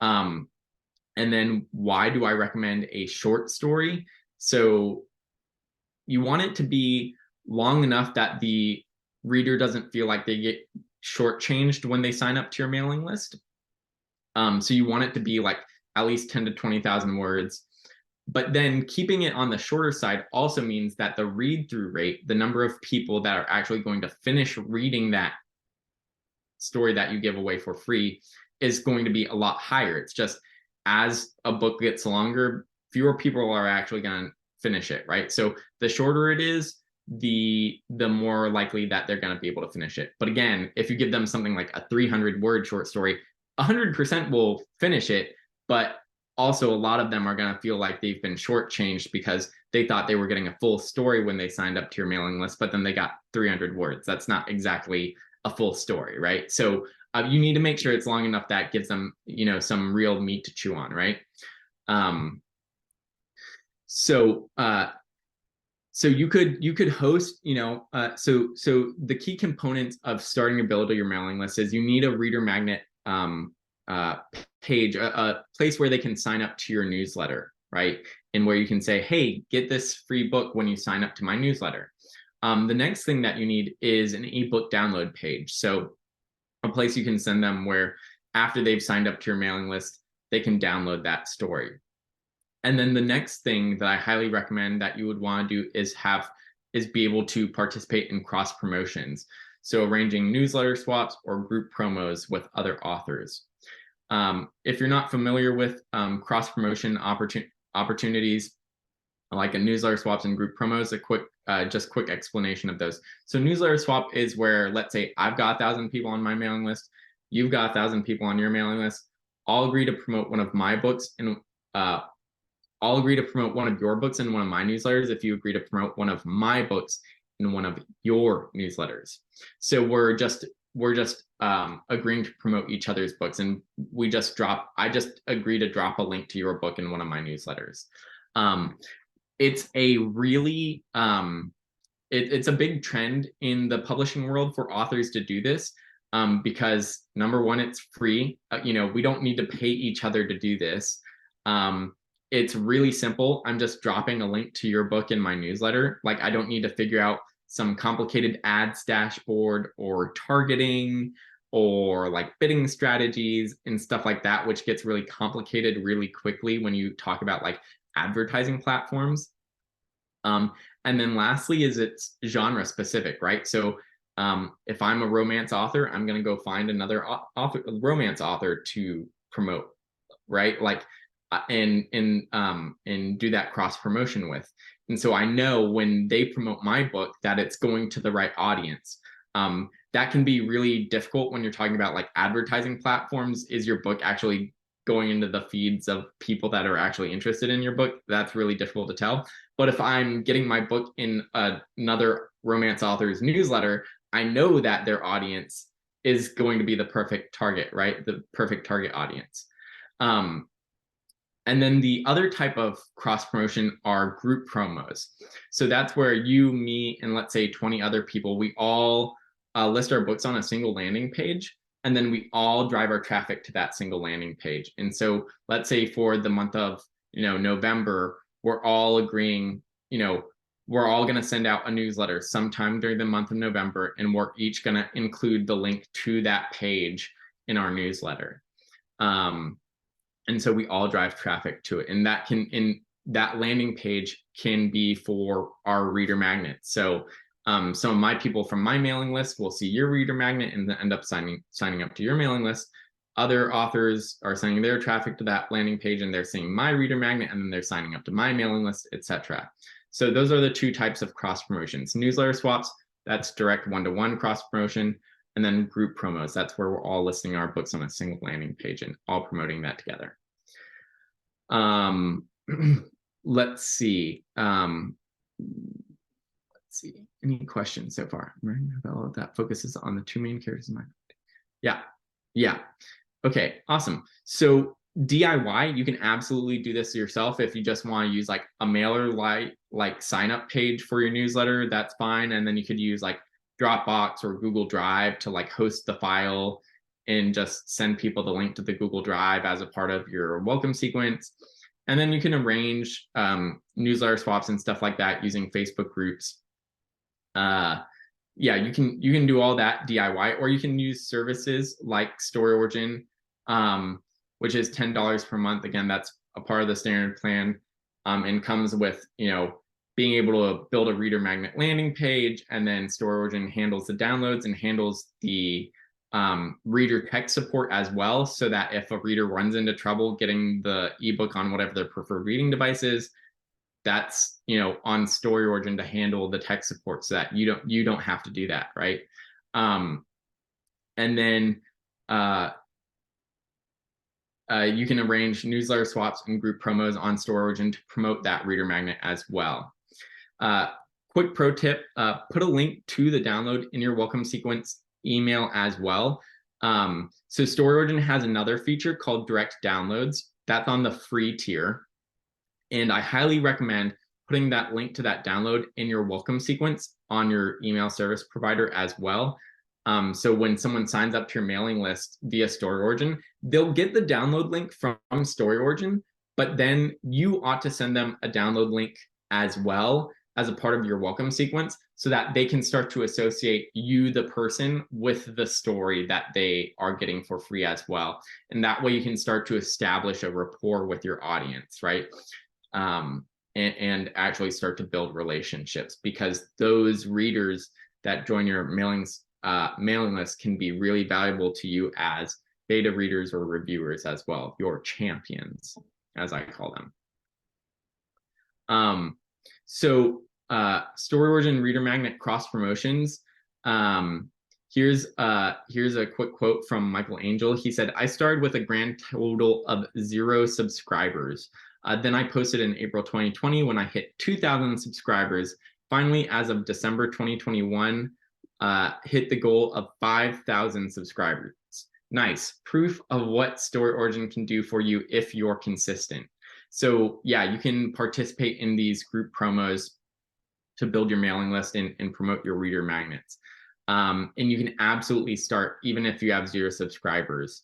And then why do I recommend a short story? So you want it to be long enough that the reader doesn't feel like they get shortchanged when they sign up to your mailing list. So you want it to be like at least 10 to 20,000 words. But then keeping it on the shorter side also means that the read-through rate, the number of people that are actually going to finish reading that story that you give away for free, is going to be a lot higher. It's just as a book gets longer, fewer people are actually going to finish it, right? So the shorter it is, the more likely that they're going to be able to finish it. But again, if you give them something like a 300-word short story, 100% will finish it, but also a lot of them are going to feel like they've been shortchanged because they thought they were getting a full story when they signed up to your mailing list, but then they got 300 words. That's not exactly a full story, right? So you need to make sure it's long enough that gives them, some real meat to chew on, right? So you could host, so the key components of starting to build your mailing list is you need a reader magnet page, a place where they can sign up to your newsletter, right? And where you can say, hey, get this free book when you sign up to my newsletter. The next thing that you need is an ebook download page. So a place you can send them where after they've signed up to your mailing list, they can download that story. And then the next thing that I highly recommend that you would want to do is be able to participate in cross promotions. So arranging newsletter swaps or group promos with other authors. If you're not familiar with cross promotion opportunities like a newsletter swaps and group promos, a quick explanation of those. So newsletter swap is where, let's say I've got 1,000 people on my mailing list, you've got 1,000 people on your mailing list. I'll agree to promote one of my books, and I'll agree to promote one of your books in one of my newsletters if you agree to promote one of my books in one of your newsletters. So we're just we're just agreeing to promote each other's books, and I just agree to drop a link to your book in one of my newsletters. It's a really it's a big trend in the publishing world for authors to do this, because number one, it's free. We don't need to pay each other to do this. It's really simple. I'm just dropping a link to your book in my newsletter. Like, I don't need to figure out some complicated ads dashboard or targeting or like bidding strategies and stuff like that, which gets really complicated really quickly when you talk about like advertising platforms. And then lastly is it's genre specific, right? So if I'm a romance author, I'm going to go find another romance author to promote, right? Like, and do that cross promotion with. And so I know when they promote my book that it's going to the right audience. That can be really difficult when you're talking about like advertising platforms. Is your book actually going into the feeds of people that are actually interested in your book? That's really difficult to tell. But if I'm getting my book in another romance author's newsletter, I know that their audience is going to be the perfect target, right? The perfect target audience. And then the other type of cross promotion are group promos. So that's where you, me, and let's say 20 other people, we all list our books on a single landing page, and then we all drive our traffic to that single landing page. And so let's say for the month of November, we're all agreeing, we're all going to send out a newsletter sometime during the month of November, and we're each going to include the link to that page in our newsletter. And so we all drive traffic to it, and that landing page can be for our reader magnet. So some of my people from my mailing list will see your reader magnet and then end up signing up to your mailing list. Other authors are sending their traffic to that landing page, and they're seeing my reader magnet, and then they're signing up to my mailing list, etc. So those are the two types of cross promotions. Newsletter swaps, that's direct one-to-one cross promotion. And then group promos, that's where we're all listing our books on a single landing page and all promoting that together. Let's see. Any questions so far? That focuses on the two main characters in my book. Yeah. Okay, awesome. So DIY, you can absolutely do this yourself. If you just want to use like a mailer like sign up page for your newsletter, that's fine. And then you could use like Dropbox or Google Drive to like host the file and just send people the link to the Google Drive as a part of your welcome sequence. And then you can arrange newsletter swaps and stuff like that using Facebook groups. Yeah, you can do all that DIY, or you can use services like StoryOrigin, which is $10 per month. Again, that's a part of the standard plan, and comes with being able to build a reader magnet landing page, and then StoryOrigin handles the downloads and handles the reader tech support as well, so that if a reader runs into trouble getting the ebook on whatever their preferred reading device is, that's on StoryOrigin to handle the tech support, so that you don't have to do that, right? And then you can arrange newsletter swaps and group promos on StoryOrigin to promote that reader magnet as well. Quick pro tip, put a link to the download in your welcome sequence email as well. So StoryOrigin has another feature called direct downloads. That's on the free tier. And I highly recommend putting that link to that download in your welcome sequence on your email service provider as well. So when someone signs up to your mailing list via StoryOrigin, they'll get the download link from StoryOrigin, but then you ought to send them a download link as well as a part of your welcome sequence, so that they can start to associate you, the person, with the story that they are getting for free as well. And that way you can start to establish a rapport with your audience, right? And actually start to build relationships, because those readers that join your mailing list can be really valuable to you as beta readers or reviewers as well, your champions, as I call them. So StoryOrigin reader magnet cross promotions. Here's a quick quote from Michael Angel. He said, "I started with a grand total of 0 subscribers. Then I posted in April 2020 when I hit 2,000 subscribers. Finally, as of December 2021, hit the goal of 5,000 subscribers. Nice. Proof of what StoryOrigin can do for you if you're consistent. So yeah, you can participate in these group promos to build your mailing list and promote your reader magnets. And you can absolutely start even if you have 0 subscribers.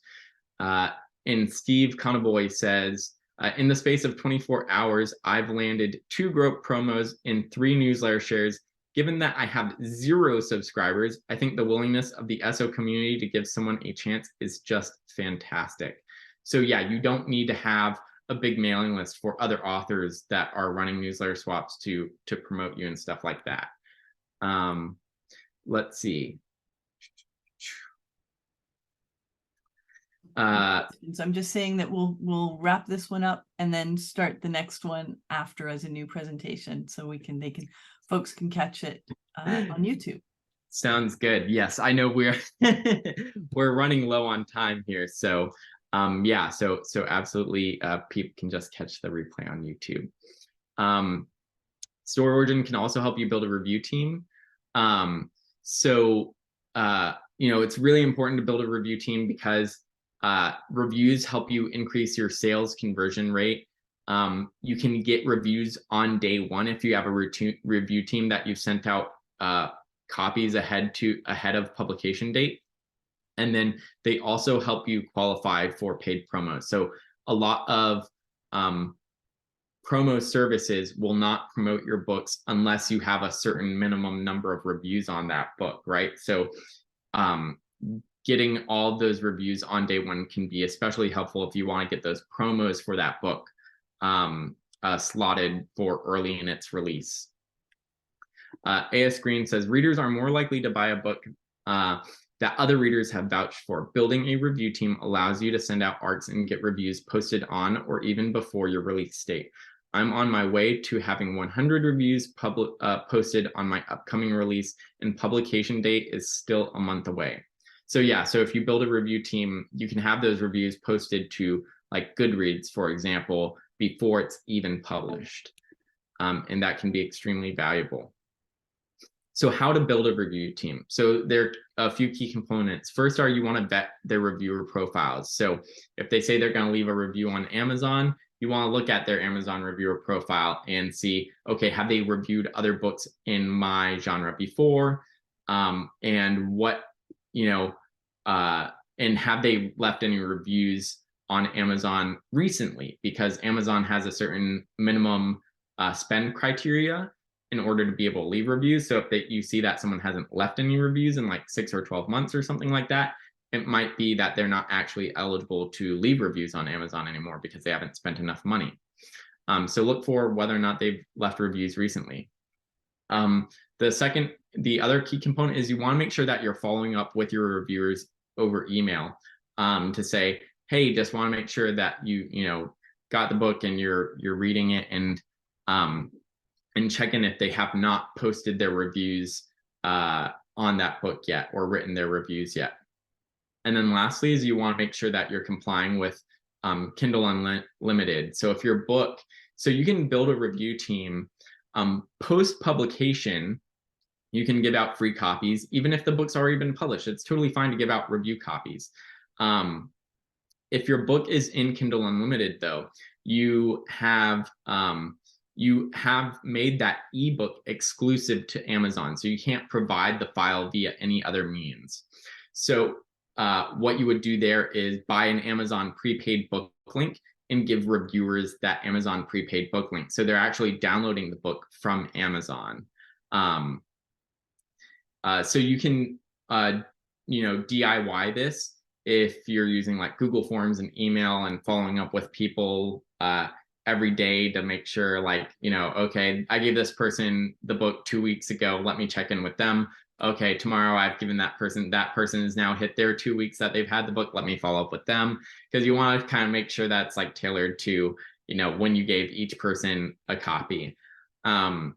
And Steve Conaboy says, in the space of 24 hours, I've landed 2 group promos and 3 newsletter shares. Given that I have 0 subscribers, I think the willingness of the SO community to give someone a chance is just fantastic. So yeah, you don't need to have a big mailing list for other authors that are running newsletter swaps to promote you and stuff like that. Let's see. So I'm just saying that we'll wrap this one up and then start the next one after as a new presentation, so folks can catch it on YouTube. Sounds good. Yes, I know we're we're running low on time here, so yeah, so absolutely, people can just catch the replay on YouTube. StoryOrigin can also help you build a review team. It's really important to build a review team because reviews help you increase your sales conversion rate. You can get reviews on day 1 if you have a review team that you've sent out copies ahead of publication date. And then they also help you qualify for paid promos. So a lot of promo services will not promote your books unless you have a certain minimum number of reviews on that book, right? So getting all those reviews on day 1 can be especially helpful if you want to get those promos for that book slotted for early in its release. AS Green says, readers are more likely to buy a book that other readers have vouched for. Building a review team allows you to send out ARCs and get reviews posted on or even before your release date. I'm on my way to having 100 reviews posted on my upcoming release, and publication date is still a month away. So yeah, so if you build a review team, you can have those reviews posted to like Goodreads, for example, before it's even published. And that can be extremely valuable. So how to build a review team. So there are a few key components. First are you want to vet their reviewer profiles. So if they say they're going to leave a review on Amazon, you want to look at their Amazon reviewer profile and see, okay, have they reviewed other books in my genre before? And what, and have they left any reviews on Amazon recently? Because Amazon has a certain minimum spend criteria in order to be able to leave reviews. So if you see that someone hasn't left any reviews in like 6 or 12 months or something like that, it might be that they're not actually eligible to leave reviews on Amazon anymore because they haven't spent enough money. So look for whether or not they've left reviews recently. The other key component is you want to make sure that you're following up with your reviewers over email to say, hey, just want to make sure that you got the book and you're reading it, and check in if they have not posted their reviews on that book yet or written their reviews yet. And then lastly is you want to make sure that you're complying with Kindle Unlimited. So if your book, so you can build a review team post-publication, you can give out free copies. Even if the book's already been published, it's totally fine to give out review copies. If your book is in Kindle Unlimited though, you have made that ebook exclusive to Amazon. So you can't provide the file via any other means. So what you would do there is buy an Amazon prepaid book link and give reviewers that Amazon prepaid book link. So they're actually downloading the book from Amazon. So you can, DIY this if you're using like Google Forms and email and following up with people every day to make sure okay, I gave this person the book 2 weeks ago. Let me check in with them. Okay, tomorrow I've given that person has now hit their 2 weeks that they've had the book. Let me follow up with them, because you want to kind of make sure that's like tailored to, when you gave each person a copy. But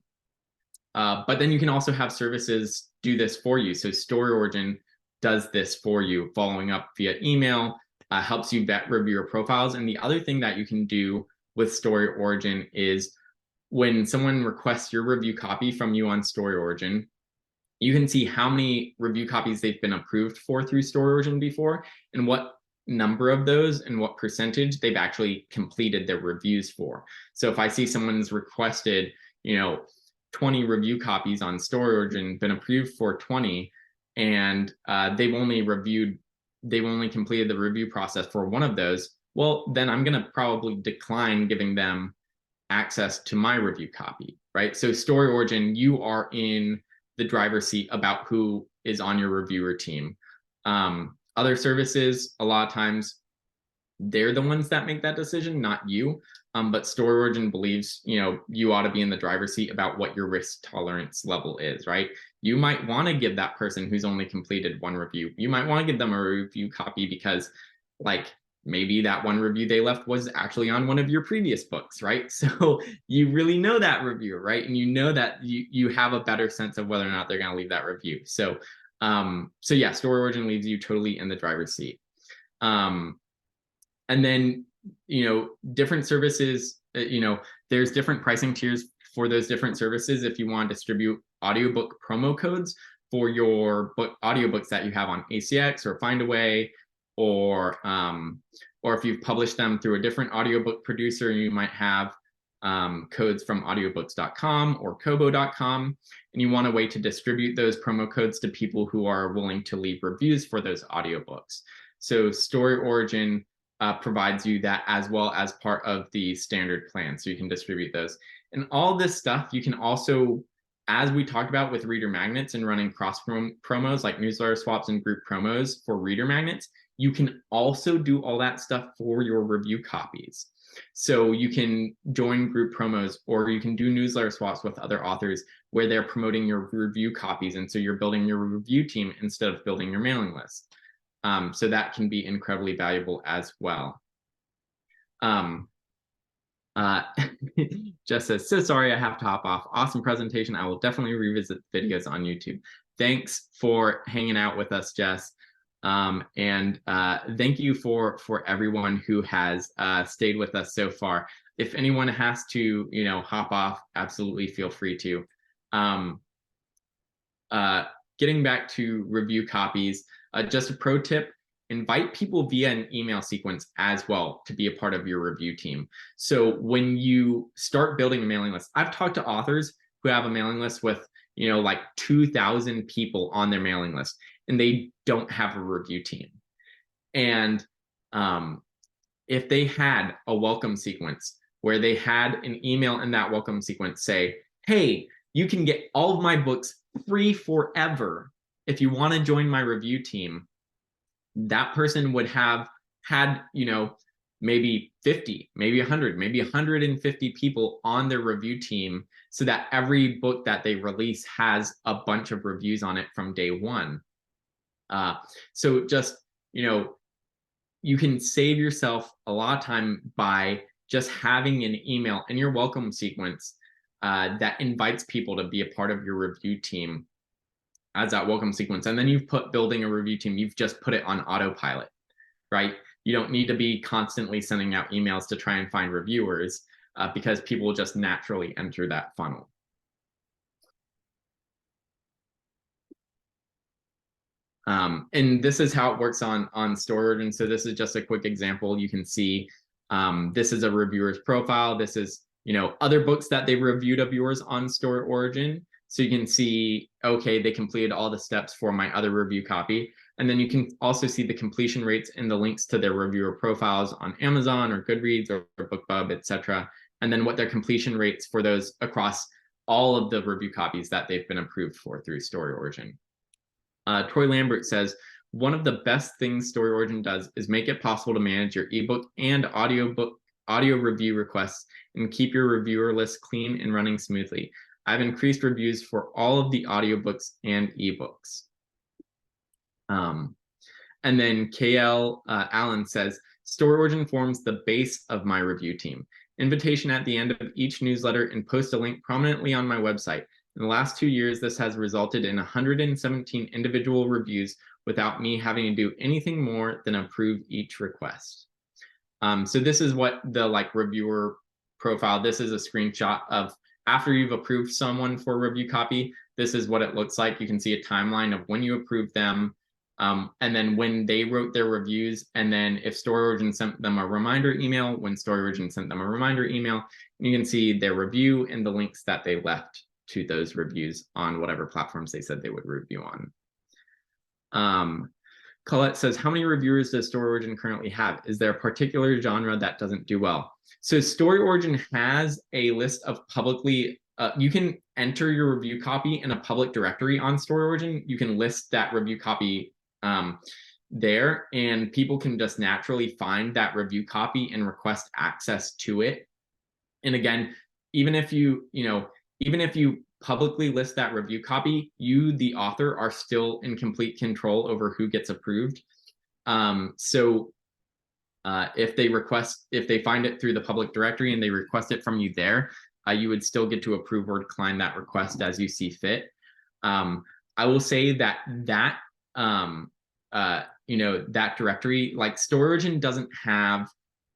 then you can also have services do this for you. So StoryOrigin does this for you, following up via email, helps you vet reviewer profiles. And the other thing that you can do with StoryOrigin is when someone requests your review copy from you on StoryOrigin, you can see how many review copies they've been approved for through StoryOrigin before, and what number of those and what percentage they've actually completed their reviews for. So if I see someone's requested, 20 review copies on StoryOrigin, been approved for 20, and they've only completed the review process for one of those, well, then I'm going to probably decline giving them access to my review copy, right? So StoryOrigin, you are in the driver's seat about who is on your reviewer team. Other services, a lot of times, they're the ones that make that decision, not you. But StoryOrigin believes, you ought to be in the driver's seat about what your risk tolerance level is, right? You might want to give that person who's only completed one review, you might want to give them a review copy because, like, maybe that one review they left was actually on one of your previous books, right? So you really know that reviewer, right? And you know that you have a better sense of whether or not they're going to leave that review. So yeah, StoryOrigin leaves you totally in the driver's seat. And then, different services, there's different pricing tiers for those different services. If you want to distribute audiobook promo codes for your audiobooks that you have on ACX or Findaway, or if you've published them through a different audiobook producer, you might have codes from audiobooks.com or kobo.com, and you want a way to distribute those promo codes to people who are willing to leave reviews for those audiobooks. So StoryOrigin provides you that as well as part of the standard plan, so you can distribute those. And all this stuff you can also, as we talked about with reader magnets and running cross promos like newsletter swaps and group promos for reader magnets, you can also do all that stuff for your review copies. So you can join group promos, or you can do newsletter swaps with other authors where they're promoting your review copies, and so you're building your review team instead of building your mailing list. So that can be incredibly valuable as well. Jess says, so sorry, I have to hop off. Awesome presentation. I will definitely revisit videos on YouTube. Thanks for hanging out with us, Jess. And thank you for everyone who has stayed with us so far. If anyone has to, hop off, absolutely feel free to. Getting back to review copies, just a pro tip: invite people via an email sequence as well to be a part of your review team. So when you start building a mailing list, I've talked to authors who have a mailing list with, like 2,000 people on their mailing list, and they don't have a review team. And if they had a welcome sequence where they had an email in that welcome sequence say, hey, you can get all of my books free forever if you want to join my review team, that person would have had, maybe 50, maybe 100, maybe 150 people on their review team, so that every book that they release has a bunch of reviews on it from day one. So just, you can save yourself a lot of time by just having an email in your welcome sequence that invites people to be a part of your review team as that welcome sequence. And then you've put building a review team, you've just put it on autopilot, right? You don't need to be constantly sending out emails to try and find reviewers because people will just naturally enter that funnel. And this is how it works on StoryOrigin. So this is just a quick example. You can see this is a reviewer's profile. This is, other books that they reviewed of yours on StoryOrigin. So you can see, okay, they completed all the steps for my other review copy. And then you can also see the completion rates and the links to their reviewer profiles on Amazon or Goodreads or BookBub, etc. And then what their completion rates for those across all of the review copies that they've been approved for through StoryOrigin. Troy Lambert says, one of the best things StoryOrigin does is make it possible to manage your ebook and audio review requests and keep your reviewer list clean and running smoothly. I've increased reviews for all of the audiobooks and ebooks. And then KL Allen says, StoryOrigin forms the base of my review team. Invitation at the end of each newsletter and post a link prominently on my website. In the last 2 years, this has resulted in 117 individual reviews without me having to do anything more than approve each request. So this is what the reviewer profile, this is a screenshot of after you've approved someone for review copy, this is what it looks like. You can see a timeline of when you approved them, and then when they wrote their reviews, and then if StoryOrigin sent them a reminder email, when StoryOrigin sent them a reminder email, you can see their review and the links that they left to those reviews on whatever platforms they said they would review on. Colette says, how many reviewers does StoryOrigin currently have? Is there a particular genre that doesn't do well? So StoryOrigin has a list of publicly, you can enter your review copy in a public directory on StoryOrigin. You can list that review copy there, and people can just naturally find that review copy and request access to it. And again, even if you publicly list that review copy, you, the author, are still in complete control over who gets approved. So if they find it through the public directory and they request it from you there, you would still get to approve or decline that request as you see fit. I will say that that directory, like StoryOrigin doesn't have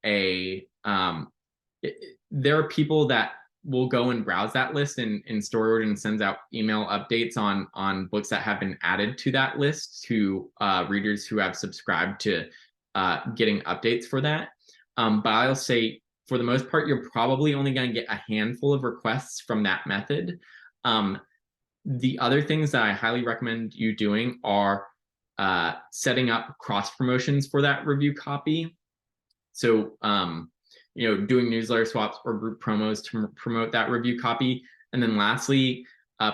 a, there are people that will go and browse that list, and StoryOrigin sends out email updates on books that have been added to that list to readers who have subscribed to getting updates for that. But I'll say, for the most part, you're probably only going to get a handful of requests from that method. The other things that I highly recommend you doing are setting up cross promotions for that review copy. So, doing newsletter swaps or group promos to promote that review copy. And then lastly,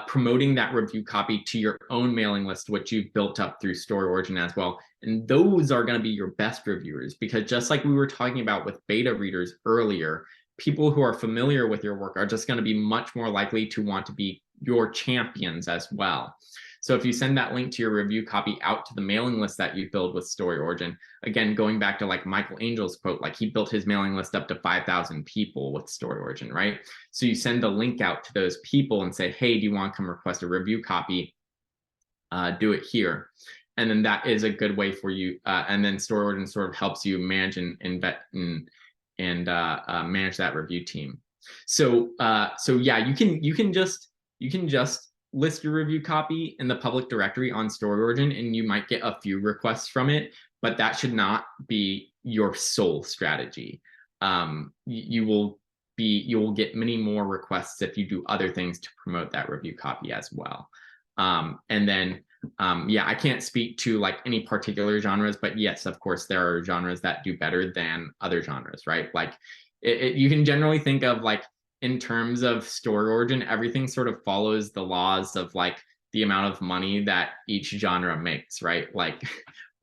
promoting that review copy to your own mailing list, which you've built up through StoryOrigin as well. And those are going to be your best reviewers, because just like we were talking about with beta readers earlier, people who are familiar with your work are just going to be much more likely to want to be your champions as well. So if you send that link to your review copy out to the mailing list that you build with StoryOrigin, again, going back to like Michael Angel's quote, like he built his mailing list up to 5,000 people with StoryOrigin, right? So you send the link out to those people and say, hey, do you want to come request a review copy? Do it here. And then that is a good way for you. And then StoryOrigin sort of helps you manage and manage that review team. So yeah, you can just list your review copy in the public directory on StoryOrigin, and you might get a few requests from it, but that should not be your sole strategy. You will get many more requests if you do other things to promote that review copy as well. And then, yeah, I can't speak to like any particular genres, but yes, of course, there are genres that do better than other genres, right? Like you can generally think of like, in terms of StoryOrigin, everything sort of follows the laws of like the amount of money that each genre makes, right? Like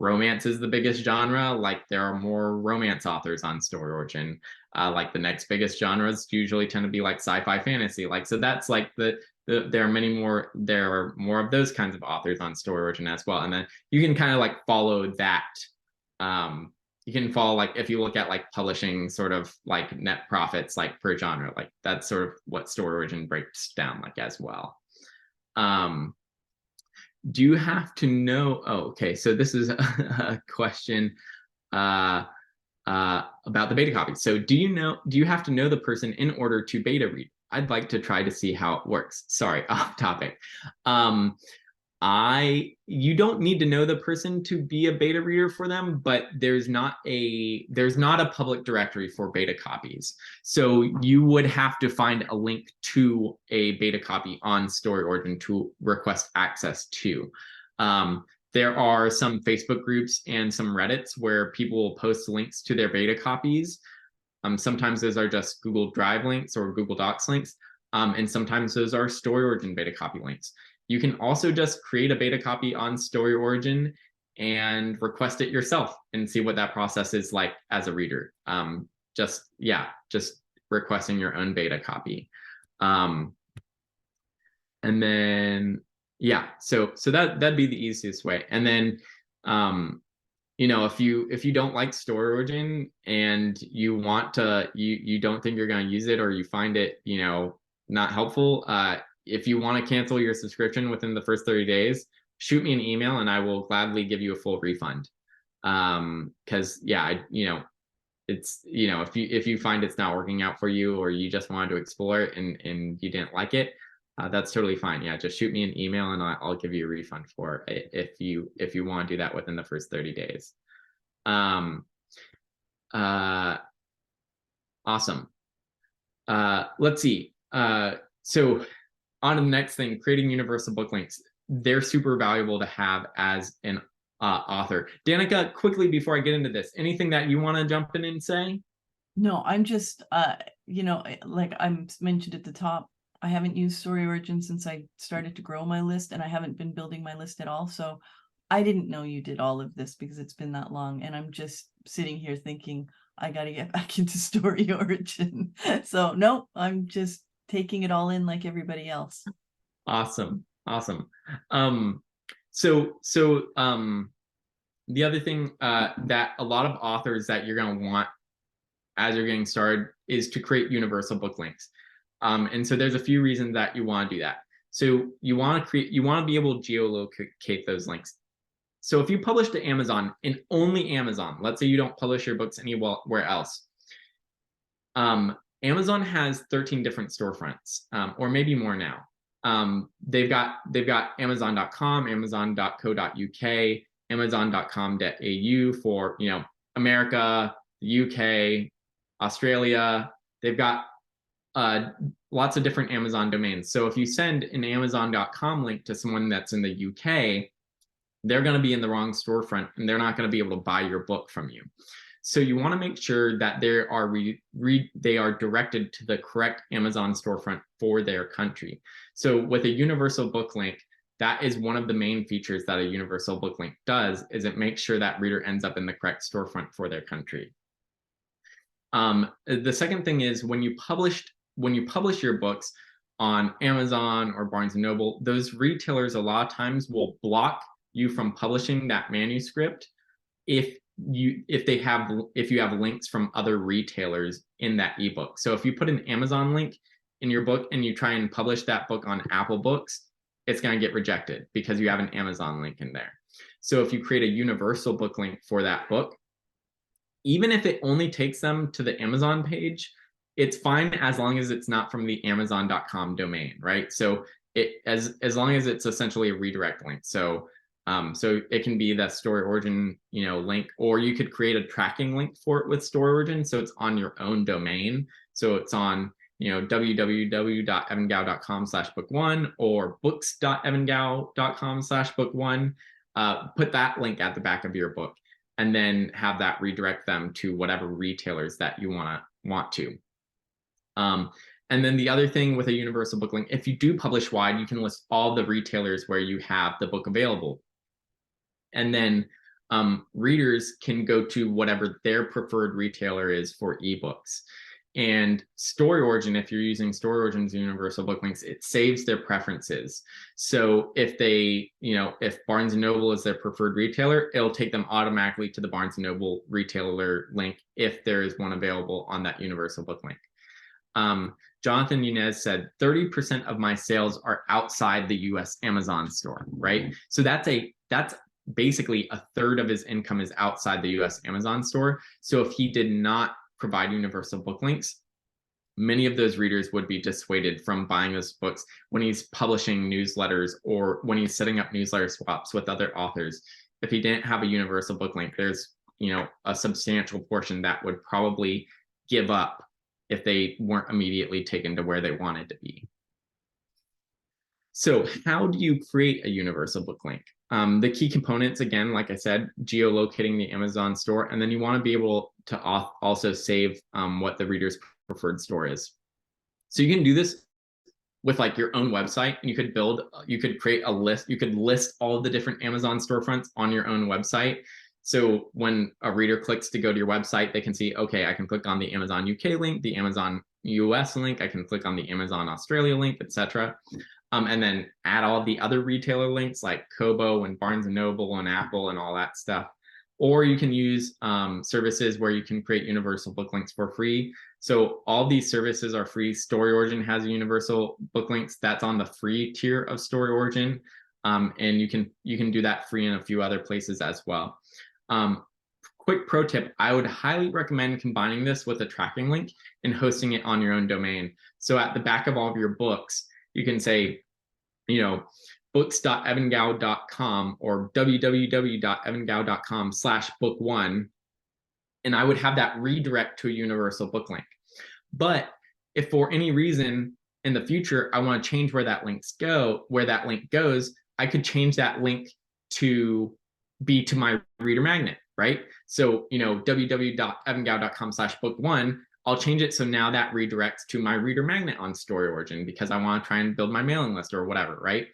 romance is the biggest genre, like there are more romance authors on StoryOrigin. Like the next biggest genres usually tend to be like sci-fi fantasy. Like, so that's like there are more of those kinds of authors on StoryOrigin as well. And then you can kind of like follow that. You can follow, like, if you look at like publishing sort of like net profits, like per genre, like that's sort of what StoryOrigin breaks down like as well. Do you have to know, oh, okay, so this is a question about the beta copy. So do you have to know the person in order to beta read? I'd like to try to see how it works. Sorry, off topic. You don't need to know the person to be a beta reader for them, but there's not a public directory for beta copies. So you would have to find a link to a beta copy on StoryOrigin to request access to. There are some Facebook groups and some Reddits where people will post links to their beta copies. Sometimes those are just Google Drive links or Google Docs links, and sometimes those are StoryOrigin beta copy links. You can also just create a beta copy on StoryOrigin and request it yourself and see what that process is like as a reader. Just requesting your own beta copy. And then, yeah, so that'd be the easiest way. And then, if you don't like StoryOrigin and you want to, you don't think you're going to use it, or you find it, not helpful, if you want to cancel your subscription within the first 30 days, shoot me an email and I will gladly give you a full refund. Because yeah, it's, if you find it's not working out for you, or you just wanted to explore it and you didn't like it, That's totally fine. Yeah, just shoot me an email and I'll give you a refund for it if you want to do that within the first 30 days. Um, awesome. Let's see. So on to the next thing, creating universal book links. They're super valuable to have as an author. Danica, quickly before I get into this, anything that you want to jump in and say? No, I'm just, like I mentioned at the top, I haven't used StoryOrigin since I started to grow my list, and I haven't been building my list at all. So I didn't know you did all of this because it's been that long. And I'm just sitting here thinking, I got to get back into StoryOrigin. So no, I'm just taking it all in like everybody else. Awesome. Awesome. The other thing that a lot of authors that you're going to want as you're getting started is to create universal book links. And so there's a few reasons that you want to do that. So you want to be able to geolocate those links. So if you publish to Amazon and only Amazon, let's say you don't publish your books anywhere else, Amazon has 13 different storefronts, or maybe more now. They've got Amazon.com, Amazon.co.uk, Amazon.com.au for America, the UK, Australia. They've got lots of different Amazon domains. So if you send an Amazon.com link to someone that's in the UK, they're going to be in the wrong storefront and they're not going to be able to buy your book from you. So you want to make sure that they are directed to the correct Amazon storefront for their country. So with a universal book link, that is one of the main features that a universal book link does, is it makes sure that reader ends up in the correct storefront for their country. The second thing is when you publish your books on Amazon or Barnes & Noble, those retailers a lot of times will block you from publishing that manuscript if you have links from other retailers in that ebook. So if you put an Amazon link in your book and you try and publish that book on Apple Books, it's going to get rejected because you have an Amazon link in there. So if you create a universal book link for that book, even if it only takes them to the Amazon page, it's fine as long as it's not from the Amazon.com domain, right? So as long as it's essentially a redirect link. So it can be that StoryOrigin, link, or you could create a tracking link for it with StoryOrigin, so it's on your own domain. So it's on www.evangow.com/book1 or books.evangow.com/book1. Put that link at the back of your book, and then have that redirect them to whatever retailers that you want to. And then the other thing with a universal book link, if you do publish wide, you can list all the retailers where you have the book available. And then readers can go to whatever their preferred retailer is for ebooks. And StoryOrigin, if you're using StoryOrigin's universal book links, it saves their preferences. So if if Barnes & Noble is their preferred retailer, it'll take them automatically to the Barnes & Noble retailer link if there is one available on that universal book link. Jonathan Yunez said 30% of my sales are outside the US Amazon store, right? So that's basically a third of his income is outside the US Amazon store. So if he did not provide universal book links, many of those readers would be dissuaded from buying those books when he's publishing newsletters or when he's setting up newsletter swaps with other authors. If he didn't have a universal book link, there's a substantial portion that would probably give up if they weren't immediately taken to where they wanted to be. So how do you create a universal book link? The key components, again, like I said, geolocating the Amazon store, and then you want to be able to also save what the reader's preferred store is. So you can do this with like your own website, and you could create a list, you could list all of the different Amazon storefronts on your own website. So when a reader clicks to go to your website, they can see, okay, I can click on the Amazon UK link, the Amazon US link, I can click on the Amazon Australia link, etc. And then add all the other retailer links like Kobo and Barnes & Noble and Apple and all that stuff. Or you can use services where you can create universal book links for free. So all these services are free. StoryOrigin has a universal book links. That's on the free tier of StoryOrigin. And you can do that free in a few other places as well. Quick pro tip, I would highly recommend combining this with a tracking link and hosting it on your own domain. So at the back of all of your books, You can say, books.evangow.com or www.evangow.com/book1, and I would have that redirect to a universal book link. But if for any reason in the future I want to change where that link goes, I could change that link to be to my reader magnet, right? So, www.evangow.com/book1, I'll change it so now that redirects to my reader magnet on StoryOrigin because I want to try and build my mailing list or whatever, right?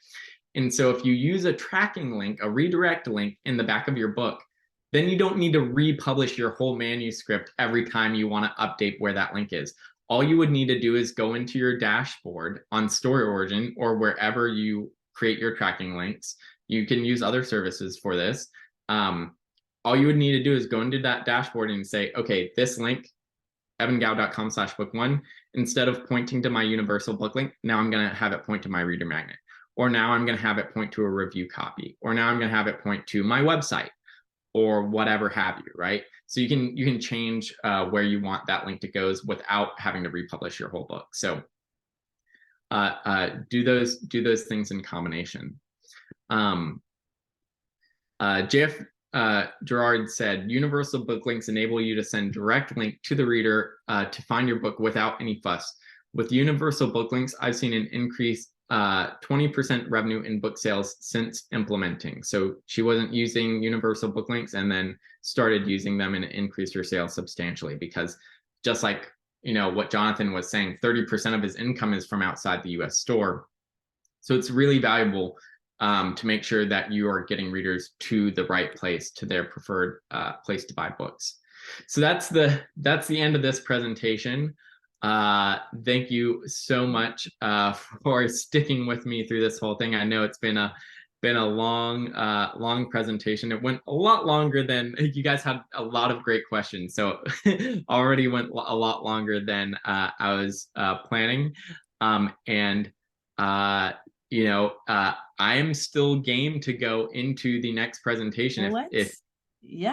And so if you use a tracking link, a redirect link in the back of your book, then you don't need to republish your whole manuscript every time you want to update where that link is. All you would need to do is go into your dashboard on StoryOrigin or wherever you create your tracking links. You can use other services for this. All you would need to do is go into that dashboard and say, okay, this link, evangow.com/book1, instead of pointing to my universal book link, now I'm going to have it point to my reader magnet. Or now I'm going to have it point to a review copy. Or now I'm going to have it point to my website or whatever have you, right? So you can change where you want that link to go without having to republish your whole book. So do those things in combination. JF Gerard said, universal book links enable you to send direct link to the reader to find your book without any fuss. With universal book links, I've seen an increase 20% revenue in book sales since implementing. So she wasn't using universal book links and then started using them and increased her sales substantially, because just like what Jonathan was saying, 30% of his income is from outside the US store. So it's really valuable to make sure that you are getting readers to the right place, to their preferred place to buy books. So that's the end of this presentation. Thank you so much for sticking with me through this whole thing. I know it's been a long presentation. It went a lot longer than you guys had a lot of great questions, so already went a lot longer than I was planning. I am still game to go into the next presentation if you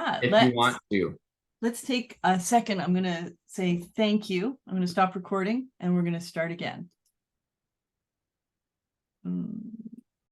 want to. Let's take a second. I'm going to say thank you. I'm going to stop recording and we're going to start again.